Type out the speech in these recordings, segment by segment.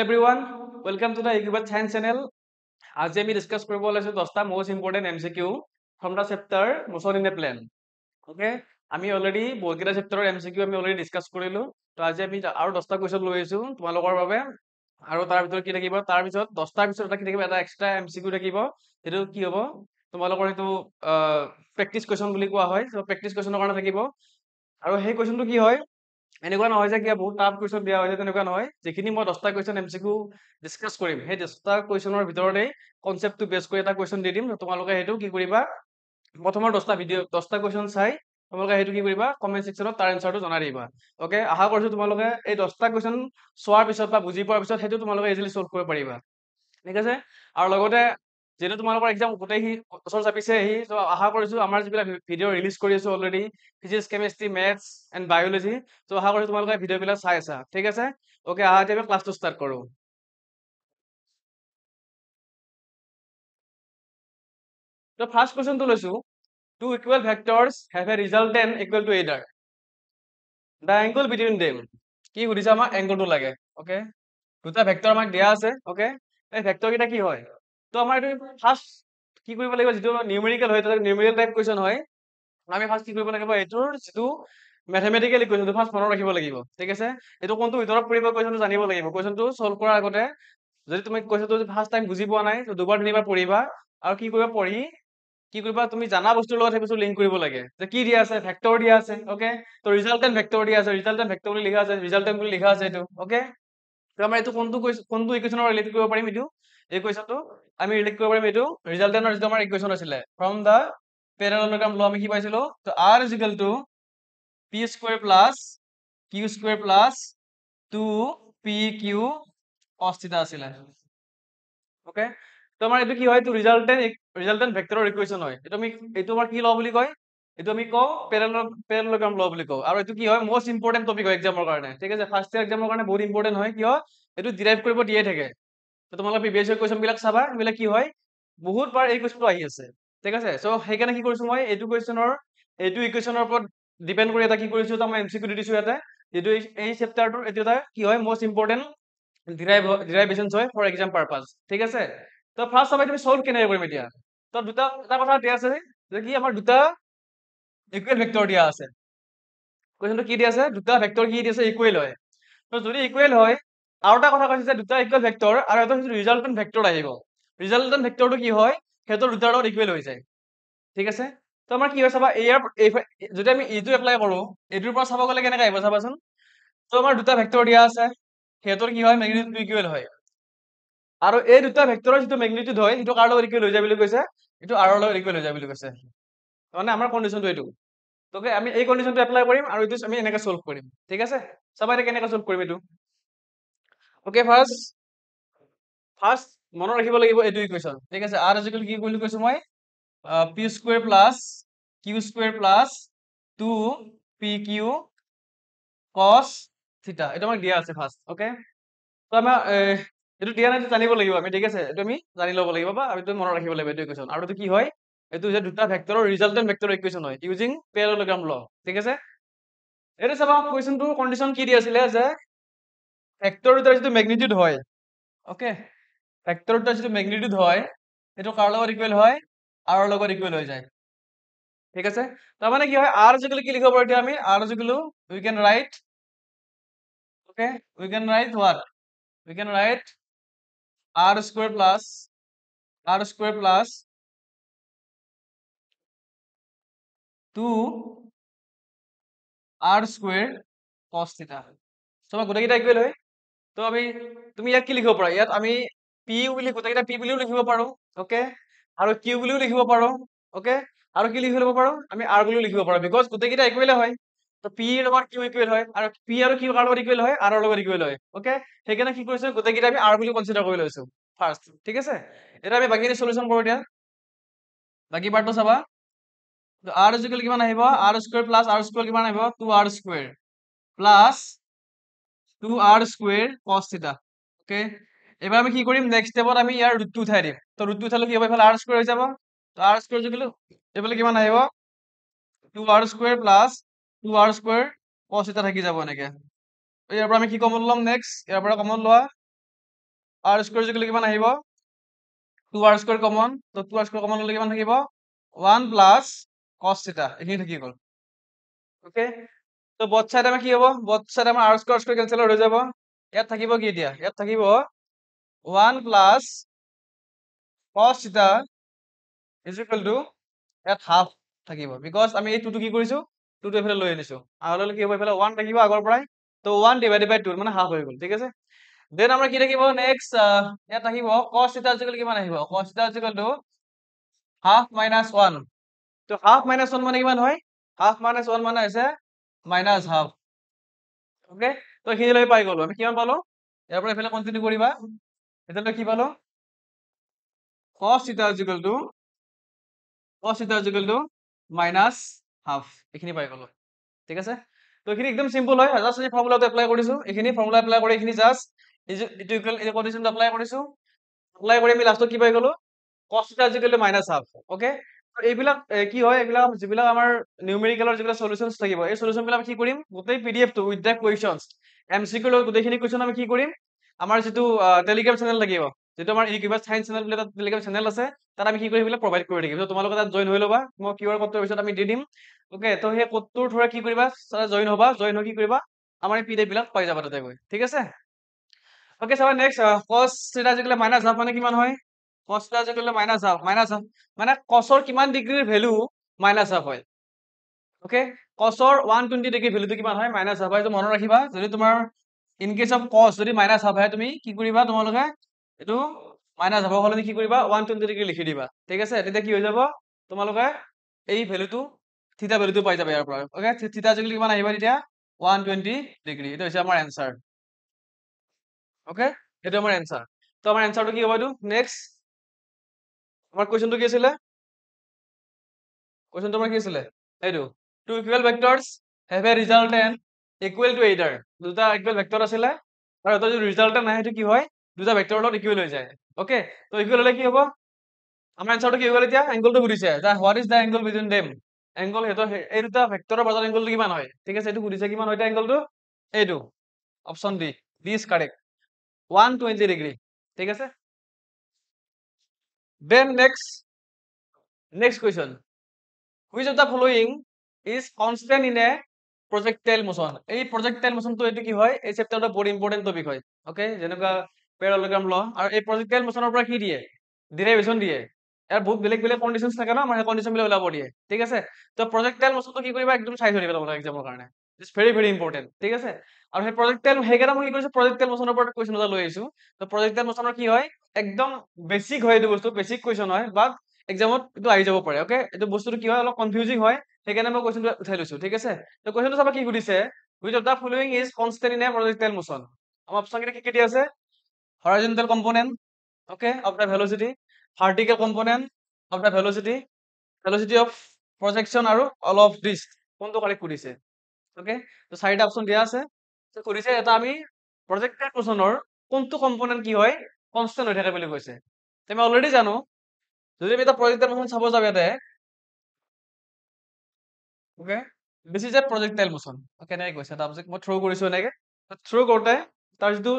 Hello everyone, welcome to the Equibat Science channel. আজি আমি discuss কৰিব ওলাইছো 10টা most important MCQ from the chapter motion in a plane. Okay, আমি already বহুতকেইটা চেপ্টাৰৰ এমসিকিউ আমি অলৰেডি ডিসকাস কৰিলো। তো আজি আমি আৰু 10টা কুৱেশ্যন লৈ আহিছো তোমালোকৰ বাবে। আৰু তাৰ ভিতৰত কি থাকিব, তাৰ পিছত 10টাৰ পিছত এটা কি থাকিব, এটা এক্সট্ৰা এমসিকিউ থাকিব। সেইটো কি হ'ব, তোমালোকৰ এইটো প্ৰেক্টিচ কুৱেশ্যন বুলি কোৱা হয়। তো প্ৰেক্টিচ কুৱেশ্যনৰ কাৰণে থাকিব। আৰু সেই কুৱেশ্যনটো কি হয়, এনেকুৱা নহয় যে কিবা বহুত টাফ কুৱেশ্যন দিয়া হৈছে, তেনেকুৱা নহয়। যিখিনি মই 10টা কুৱেশ্যন এমসিকিউ ডিসকাস কৰিম, সেই 10টা কুৱেশ্যনৰ ভিতৰতে কনচেপ্টটো বেছ কৰি এটা কুৱেশ্যন দি দিম। তোমালোকে সেইটো কি কৰিবা, প্ৰথমৰ 10টা কুৱেশ্যন চাই তোমালোকে সেইটো কি কৰিবা, কমেন্ট সেকশ্যনত তাৰ এনসাৰটো জনাই দিবা। ওকে, আশা কৰিছো তোমালোকে এই 10টা কুৱেশ্যন চোৱাৰ পিছত বা বুজি পোৱাৰ পিছত সেইটো তোমালোকে ইজিলি সলভ কৰিব পাৰিবা। ঠিক আছে, আৰু লগতে যেনে তোমালোকৰ এক্সাম গোটেই ওচৰ চাপিছে তো আশা কৰিছো আমাৰ যিবিলাক ভিডিঅ' ৰিলিজ কৰি আছো already, physics, chemistry, maths and biology, তো আশা কৰিছো তোমালোকে ভিডিঅ'বিলাক চাই আছা। ঠিক আছে, ওকে, আহা এতিয়া আমি ক্লাছটো ষ্টাৰ্ট কৰো। তো ফাৰ্ষ্ট কুৱেশ্যনটো লৈছো, two equal vectors have a resultant equal to either the angle between them. কি সুধিছে, আমাক এংগলটো লাগে। ওকে, দুটা ভেক্টৰ আমাক দিয়া আছে। ওকে, এই ভেক্টৰ কেইটা কি হয়, তো আমাৰ এইটো ফাৰ্ষ্ট কি কৰিব লাগিব, যিটো নিউমেৰিকেল হয়, নিউমেৰিকেল টাইপ কুৱেশ্যন হয়, আমি ফাৰ্ষ্ট কি কৰিব লাগিব, এইটোৰ যিটো মেথমেটিকেল ইকুৱেশ্যনটো ফাৰ্ষ্ট মনত ৰাখিব লাগিব। ঠিক আছে, এইটো কোনটো ভিতৰত পৰিব কুৱেশ্যনটো জানিব লাগিব। কুৱেশ্যনটো সলভ কৰাৰ আগতে যদি তুমি কুৱেশ্যনটো ফাৰ্ষ্ট টাইম বুজি পোৱা নাই, তো দুবাৰ তিনিবাৰ পঢ়িবা। আৰু কি কৰিবা, পঢ়ি কি কৰিবা, তুমি জানা বস্তুৰ লগত সেই বস্তু লিংক কৰিব লাগে। যে কি দিয়া আছে, ভেক্টৰ দিয়া আছে। ওকে, তো ৰিজাল্টেণ্ট ভেক্টৰ দিয়া আছে, ৰিজাল্টেণ্ট ভেক্টৰ বুলি লিখা আছে, ৰিজাল্টেণ্ট বুলি লিখা আছে এইটো। ওকে, তো আমাৰ এইটো কোনটো ইকুৱেশ্যনৰ ৰিলেট কৰিব পাৰিম, এইটো এই কুৱেশ্যনটো আমি ৰিলেট কৰিব পাৰিম এইটো ৰিজাল্টেণ্টৰ যিটো আমাৰ ইকুৱেশ্যন আছিলে ফ্ৰম দা পেৰালেলোগ্ৰাম ল, আমি কি পাইছিলো, তো r is equal to p square plus q square plus 2pq cos theta আছিলে। ওকে, তো আমাৰ এইটো কি হয়, এইটো ৰিজাল্টেণ্ট ভেক্টৰৰ ইকুৱেশ্যন হয়। এইটো আমাৰ কি ল বুলি কয়, এইটো আমি কওঁ পেৰালেলোগ্ৰাম ল বুলি কওঁ। আৰু এইটো কি হয়, মোষ্ট ইম্পৰ্টেন্ট টপিক হয় এক্সামৰ কাৰণে। ঠিক আছে, ফাৰ্ষ্ট ইয়াৰ এক্সামৰ কাৰণে বহুত ইম্পৰ্টেন্ট হয়। কিয়, এইটো ডিৰাইভ কৰিব দিয়ে থাকে। তো তোমালোকে প্ৰিভিয়াছ ইয়াৰ কুৱেশ্যন বিলাক চাবা, এইবিলাক কি হয়, বহুত বাৰ এই কুৱেশ্যনটো আহি আছে। ঠিক আছে, চ' সেইকাৰণে কি কৰিছো, মই এইটো ইকুৱেশ্যনৰ ওপৰত ডিপেণ্ড কৰি এটা কি কৰিছো, এটা মই এমসিকিউ দি দিছো ইয়াতে, যিটো এই চেপ্টাৰটোৰ এইটো এটা কি হয়, মোষ্ট ইম্পৰ্টেন্ট ডিৰাইভেশ্যনছ হয় ফৰ এক্সাম পাৰপাছ। ঠিক আছে, তো ফাৰ্ষ্ট চাবা তুমি সলভ কেনেকৈ কৰিম এতিয়া। তো এটা কথা দিয়া আছে যে কি, আমাৰ দুটা ইকুৱেল ভেক্টৰ দিয়া আছে। কুৱেশ্যনটো কি দিয়া আছে, দুটা ভেক্টৰ কি দিয়া আছে, ইকুৱেল হয়। তো যদি ইকুৱেল হয়, আৰু এটা কথা কৈছে যে দুটা ইকুৱেল ভেক্টৰ আৰু এটা ৰিজাল্টেণ্ট ভেক্টৰ আহিব। ৰিজাল্টেণ্ট ভেক্টৰটো কি হয়, সিহঁতৰ দুটাৰ লগত ইকুৱেল হৈ যায়। ঠিক আছে, তো আমাৰ কি হয় চাবা, যদি আমি এইটো এপ্লাই কৰো, এইটোৰ পৰা চাব গ'লে কেনেকৈ আহিব চাবাচোন। তো আমাৰ দুটা ভেক্টৰ দিয়া আছে, সিহঁতৰ কি হয়, মেগনিটিউড ইকুৱেল হয়। আৰু এই দুটা ভেক্টৰৰ যিটো মেগনিটিউড হয়, সেইটো কাৰ লগত ইকুৱেল হৈ যায় বুলি কৈছে, এইটো r ৰ লগত ইকুৱেল হৈ যায় বুলি কৈছে। মানে আমাৰ কণ্ডিশ্যনটো এইটো। তো আমি এই কণ্ডিশ্যনটো এপ্লাই কৰিম আৰু এইটো আমি এনেকৈ সলভ কৰিম। ঠিক আছে, চাবা এতিয়া কেনেকৈ সলভ কৰিম এইটো। ওকে, ফাৰ্ষ্ট মনত ৰাখিব লাগিব এইটো ইকুৱেশ্যন। ঠিক আছে, r ইকুৱেল কি বুলি কৈছো মই, p square plus q square plus 2pq cos থিটা, এইটো আমাক দিয়া আছে ফাৰ্ষ্ট। ওকে, তো আমাৰ এইটো দিয়া নাই, জানিব লাগিব আমি। ঠিক আছে, এইটো আমি জানি ল'ব লাগিব বা এইটো মনত ৰাখিব লাগিব এইটো ইকুৱেশ্যন। আৰু এইটো কি হয়, এইটো যে দুটা ভেক্টৰৰ ৰিজাল্টেণ্ট ভেক্টৰ ইকুৱেশ্যন হয় ইউজিং পেৰালেলোগ্ৰাম ল। ঠিক আছে, এইটো চাবা কুৱেশ্যনটো কণ্ডিশ্যন কি দি আছিলে, যে ভেক্টৰ দুটাৰ যিটো মেগনিটিউড হয়, ওকে, ভেক্টৰ দুটাৰ যিটো মেগনিটিউড হয়, সেইটো কাৰ লগত ইকুৱেল হয়, r ৰ লগত ইকুৱেল হৈ যায়। ঠিক আছে, তাৰমানে কি হয়, r ইকুৱেল কি লিখিব পাৰো এতিয়া আমি, r equal we can write, okay, we can write what, we can write r square plus 2 r square cos theta, so গোটেইকেইটা ইকুৱেল হয়। তো তুমি ইয়াত কি লিখিব পাৰা, ইয়াত আমি p বুলি গোটেইকেইটা p বুলিও লিখিব পাৰো। ওকে, আৰু q বুলিও লিখিব পাৰো। ওকে, আৰু কি লিখি ল'ব পাৰো, আমি r বুলিও লিখিব পাৰো, বিকজ গোটেইকেইটা ইকুৱেলে হয়। তো p ৰ লগত q ইকুৱেল হয়, আৰু p আৰু q কাৰ লগত ইকুৱেল হয়, r ৰ লগত ইকুৱেল হয়। ওকে, সেইকাৰণে কি কৰিছো, গোটেইকেইটা আমি r বুলি কনচিডাৰ কৰি লৈছো ফাৰ্ষ্ট। ঠিক আছে, এতিয়া আমি বাকীখিনি সলিউশন কৰো দিয়া। বাকী পাৰ্টটো চাবা, r ইকুৱেল কিমান আহিব, r square plus r square কিমান আহিব, 2r square plus 2r square cos থিটা। ওকে, এবাৰ আমি কি কৰিম, নেক্সট স্টেপত আমি ইয়াৰ ৰুটটো উঠাই দিম। তো ৰুটটো উঠালে কি হ'ব, এইফালে r স্কুৱেৰ হৈ যাব। তো r স্কুৱেৰ ইকুৱেল এইফালে কিমান আহিব, 2r square plus 2r square cos থিটা থাকি যাব এনেকে। ইয়াৰ পৰা আমি কি কমন ল'ম, নেক্সট ইয়াৰ পৰা কমন লোৱা, r স্কয়াৰ ইকুৱেল কিমান আহিব 2r স্কয়াৰ কমন তো 2r স্কয়াৰ কমন ললে কিমান থাকিব 1 প্লাস cos থিটা এখিনি থাকি গল ওকে তো both side আমাৰ কি হ'ব both side আমাৰ r স্কয়াৰ কেনসেল হৈ যাব ইয়াত থাকিব কি এতিয়া ইয়াত থাকিব 1 প্লাস cos থিটা is equal to ইয়াত হাফ থাকিব বিকজ আমি এই 2 টো কি কৰিছো 2 টো এফালে লৈ আনিছো আৰু ললে কি হ'ব এফালে 1 থাকিব আগৰ পৰাই তো 1 ডিভাইডেড বাই 2 মানে হাফ হৈ গল ঠিক আছে দেন আমরা কি থাকিব নেক্সট ইয়াত থাকিব cos থিটা ইকুৱেল কিমান আহিব cos থিটা ইকুৱেল টু হাফ মাইনাস 1 তো হাফ মাইনাস 1 মানে কিমান হয় হাফ মাইনাস 1 মানে হৈছে মাইনাস হাফ ওকে তো এইখিনিলৈ পাই গলো আমি কিমান পালো ইয়াৰ পৰা এফালে কন্টিনিউ কৰিবা এতিয়ালৈ কি পালো cos থিটা ইকুৱেল টু মাইনাস হাফ এইখিনি পাই গলো ঠিক আছে তো এইখিনি একদম সিম্পল হয় জাস্ট এই ফৰ্মুলাটো এপ্লাই কৰিছো এইখিনি ফৰ্মুলা এপ্লাই কৰি এইখিনি জাস্ট ইটো ইকুৱেল এই কন্ডিশনটো এপ্লাই কৰিছো এপ্লাই কৰি আমি লাষ্টত কি পাই গলো cos থিটা equal to minus half okay এইবিলাক কি হয় এইবিলাক যিবিলাক আমাৰ নিউমেৰিকেলৰ যিবিলাক সলিউশনস থাকিব এই সলিউশন বিলাক কি কৰিম গোটেই পিডিএফ টো উইথ দ্য কোৱেশ্চনস এমসিকিউ লগত গোটেইখিনি কোৱেশ্চন আমি কি কৰিম আমাৰ যেটো টেলিগ্ৰাম চেনেল লাগিব যেটো আমাৰ ইউটিউব সায়েন্স চেনেল বুলি এটা টেলিগ্ৰাম চেনেল আছে তাত আমি কি কৰিম এইবিলাক প্ৰভাইড কৰি দিম তো তোমালোকে তাত জয়েন হৈ লবা মই কিউআৰ কোডটো পিছত আমি দি দিম ওকে তো সেই কোডটোৰ থ্ৰু কি কৰিবা জয়েন হবা জয়েন হৈ কি কৰিবা আমাৰ এই পিডিএফ বিলাক পাই যাবা তাতে গৈ ঠিক আছে ওকে চাবা নেক্সট cos থিটা ইকুৱেল মাইনাস হাফ মানে কিমান হয় cos থিটা ইকুৱেল মাইনাস হাফ মানে cosৰ কিমান ডিগ্ৰীৰ ভ্যালু মাইনাস হাফ হয় ওকে cosৰ 120 ডিগ্ৰী ভ্যালুটো কিমান হয় মাইনাস হাফ হয় এইটো মনত ৰাখিবা যদি তোমাৰ ইন কেস অফ cos যদি মাইনাস হাফ হয় তুমি কি কৰিবা তোমালোকে এটো মাইনাস হাফ হলে কি কৰিবা 120 ডিগ্ৰী লিখি দিবা ঠিক আছে তেতিয়া কি হৈ যাব তোমালোকে এই ভ্যালুটো থিটা ভ্যালুটো পাই যাবা ইয়াৰ পৰা ওকে থিটা ইকুৱেল কিমান আহিবা তেতিয়া 120 ডিগ্ৰী এটা হৈছে আমাৰ এনসাৰ ওকে এটা আমাৰ এনসাৰ তো আমাৰ এনসাৰটো কি হ'ব এইটো নেক্সট আমাৰ কোৱেশ্চনটো কি আছিল কোৱেশ্চনটো আমাৰ কি আছিল এইটো two equal vectors have a resultant equal to either দুটা ইকুৱেল ভেক্টৰ আছিল আৰু এটা যদি ৰিজাল্টেন্ট আহে সেইটো কি হয় দুটা ভেক্টৰৰ লগত ইকুৱেল হৈ যায় ওকে তো ইকুৱেল হলে কি হ'ব আমাৰ এনসাৰটো কি হৈ গ'ল এতিয়া এংগলটো সুধিছে what is the angle between them angle হেতৰ এই দুটা ভেক্টৰৰ মাজৰ এংগলটো কিমান হয় ঠিক আছে এইটো সুধিছে কিমান হয় এংগলটো এইটো option D is correct 120 degree ঠিক আছে then next question which of the following is constant in a projectile motion এই projectile motion তো এটো কি হয় এই চেপ্টাৰটো বহুত ইম্পৰ্টেন্ট টপিক হয় ওকে যেনেকা প্যাৰালেলোগ্ৰাম ল আৰু এই projectile motion পৰা কি দিয়ে ডেৰিভেশন দিয়ে ইয়াৰ বহুত বেলেগ বেলেগ কন্ডিশনস থাকে না মানে কন্ডিশন বিলাক ওলাব দিয়ে ঠিক আছে তো projectile motion তো কি কৰিবা একদম চাই ধৰিবা তোমালোকে এক্সামৰ কাৰণে ইটস ভেৰি ইম্পৰ্টেন্ট ঠিক আছে আৰু সেই projectile হেগেৰা মই কি কৰিছো projectile motion ৰ পৰা কোৱেশ্চন এটা লৈ আহিছো তো projectile motion ৰ কি হয় একদম বেসিক হয় এইটো বস্তু বেসিক কোৱেশ্চন হয় বাট এক্সামত এইটো আহি যাব পাৰে ওকে এইটো বস্তুটো কি হয় অলপ কনফিউজিং হয় সেইকাৰণে মই কোৱেশ্চনটো উঠাই লৈছো ঠিক আছে তো কোৱেশ্চনটো চাবা কি সুধিছে which of the following is constant in a projectile motion আমাৰ অপচন কেইটা কি কি দিয়া আছে horizontal component okay of the velocity vertical component of the velocity of projection আৰু all of this কোনটো কাৰেক্ট কৰিছে ওকে তো চাৰিটা অপচন দিয়া আছে তো কৰিছে এটা আমি projectile motionৰ কোনটো কম্পোনেন্ট কি হয় কনস্ট্যান্ট হৈ থাকে বুলি কৈছে আমি অলৰেডি জানো যদি আমি এটা projectile motion চাব যাও ইয়াতে okay this is a projectile motion okay নাই কৈছে এটা অবজেক্ট মই থ্ৰো কৰিছো এনেকে থ্ৰো কৰোতে তাৰ যেটো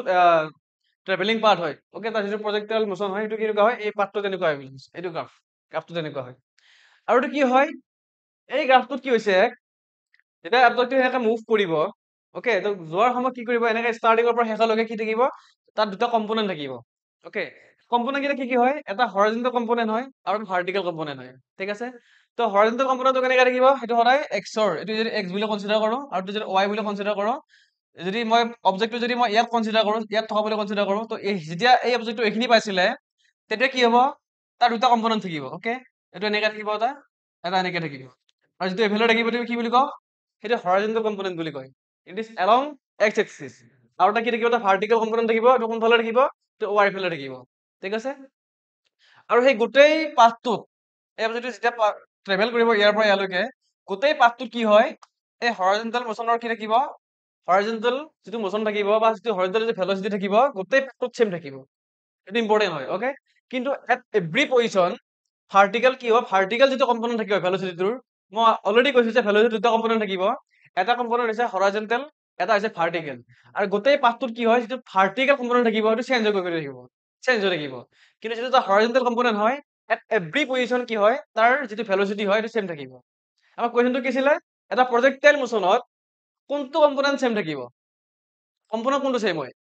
ট্ৰেভেলিং পাৰ্ট হয় ওকে তাৰ যেটো projectile motion হয় এটো কিৰকা হয় এই পাৰ্টটো তেনেকুৱা হয় এইটো গ্ৰাফটো তেনেকুৱা হয় আৰু এটো কি হয় এই গ্ৰাফটোত কি হৈছে যেতিয়া অবজেক্টটো এনেকৈ মুভ কৰিব ওকে তো যোৱাৰ সময়ত কি কৰিব এনেকৈ ষ্টাৰ্টিংৰ পৰা শেষলৈকে কি থাকিব তাত দুটা কম্পোনেন্ট থাকিব ওকে কম্পোনেন্ট কেইটা কি কি হয় এটা হৰাইজন্টেল কম্পোনেন্ট হয় আৰু ভাৰ্টিকেল কম্পোনেন্ট হয় ঠিক আছে তো হৰাইজন্টেল কম্পোনেন্টটো কেনেকৈ থাকিব সেইটো সদায় x ৰ এটো যদি x বুলি কনসিডাৰ কৰো আৰু এটো যদি y বুলি কনসিডাৰ কৰো যদি মই অবজেক্টটো যদি মই ইয়াত কনসিডাৰ কৰো ইয়াত থকা বুলি কনসিডাৰ কৰো তো এই যেতিয়া এই অবজেক্টটো এখিনি পাইছিলে তেতিয়া কি হ'ব তাৰ দুটা কম্পোনেন্ট থাকিব ওকে এটো এনেকৈ থাকিব এটা এনেকৈ থাকিব আৰু যেটো এভেলৰ থাকিব তুমি কি বুলি কও সেইটো হৰাইজন্টেল কম্পোনেন্ট বুলি কয় it is along x axis আৰু এটা কি থাকিব এটা ভাৰ্টিকেল কম্পোনেন্ট থাকিব এটো কোন ফালে থাকিব তো y ফালে থাকিব ঠিক আছে আৰু সেই গোটেই পাথটোত এই অবজেক্টটো যেতিয়া ট্ৰেভেল কৰিব ইয়াৰ পৰা ইয়ালৈকে গোটেই পাথটোত কি হয় এই হৰাইজন্টেল মোশনৰ কি থাকিব হৰাইজন্টেল যেটো মোশন থাকিব বা যেটো হৰাইজন্টেল যে ভেলোচিটি থাকিব গোটেই পাথটোত সেম থাকিব এটো ইম্পৰ্টেন্ট হয় ওকে কিন্তু এট এভৰি পজিশন ভাৰ্টিকেল কি হয় ভাৰ্টিকেল যেটো কম্পোনেন্ট থাকিব ভেলোচিটিটোৰ মই অলৰেডি কৈছো যে ভেলোচিটি দুটা কম্পোনেন্ট থাকিব এটা কম্পোনেন্ট হৈছে হৰাইজন্টেল এটা হৈছে ভাৰ্টিকেল আৰু গোটেই পাথটোত কি হয় যিটো ভাৰ্টিকেল কম্পনেন্ট থাকিব সেইটো চেঞ্জ হৈ থাকিব চেঞ্জ হৈ থাকিব কিন্তু যিটো এটা হৰাইজন্টেল কম্পনেন্ট হয় এট এভৰি পজিশন কি হয় তাৰ যিটো ভেলোচিটি হয় সেইটো সেম থাকিব আমাৰ কুৱেশ্যনটো কি আছিলে এটা প্ৰজেক্টাইল মোচনত কোনটো কম্পনেন্ট সেম থাকিব কম্পনেন্ট কোনটো সেম হয়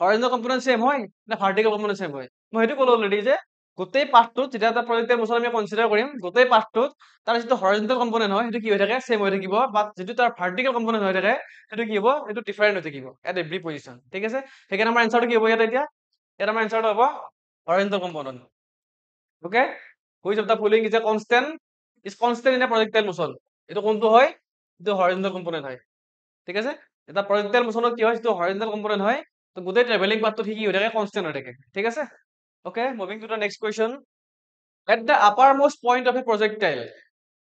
হৰাইজন্টেল কম্পনেন্ট সেম হয় না ভাৰ্টিকেল কম্পনেন্ট সেম হয় মই সেইটো ক'লো অলৰেডি যে গোটেই পাথটোত যেতিয়া এটা প্ৰজেক্টাইল মোচন আমি কনসিডাৰ কৰিম গোটেই পাথটোত তাৰ যিটো হৰাইজন্টেল কম্পনেন্ট হয় সেইটো কি হৈ থাকে সেম হৈ থাকিব বাট যিটো তাৰ ভাৰ্টিকেল কম্পনেন্ট হৈ থাকে সেইটো কি হ'ব সেইটো ডিফাৰেণ্ট হৈ থাকিব এট এভৰি পজিশন ঠিক আছে সেইকাৰণে আমাৰ এনসাৰটো কি হ'ব ইয়াত এতিয়া ইয়াত আমাৰ এনসাৰটো হ'ব horizontal component okay which of the following is a constant in a projectile motion এইটো কোনটো হয় এইটো হৰাইজন্টেল কম্পনেন্ট হয় ঠিক আছে এটা প্ৰজেক্টাইল মোচনত কি হয় যিটো হৰাইজন্টেল কম্পনেন্ট হয় তো গোটেই ট্ৰেভেলিং পাথটোত কি হৈ থাকে কনস্ট্যান্ট হৈ থাকে ঠিক আছে okay moving to the next question at the uppermost point of a projectile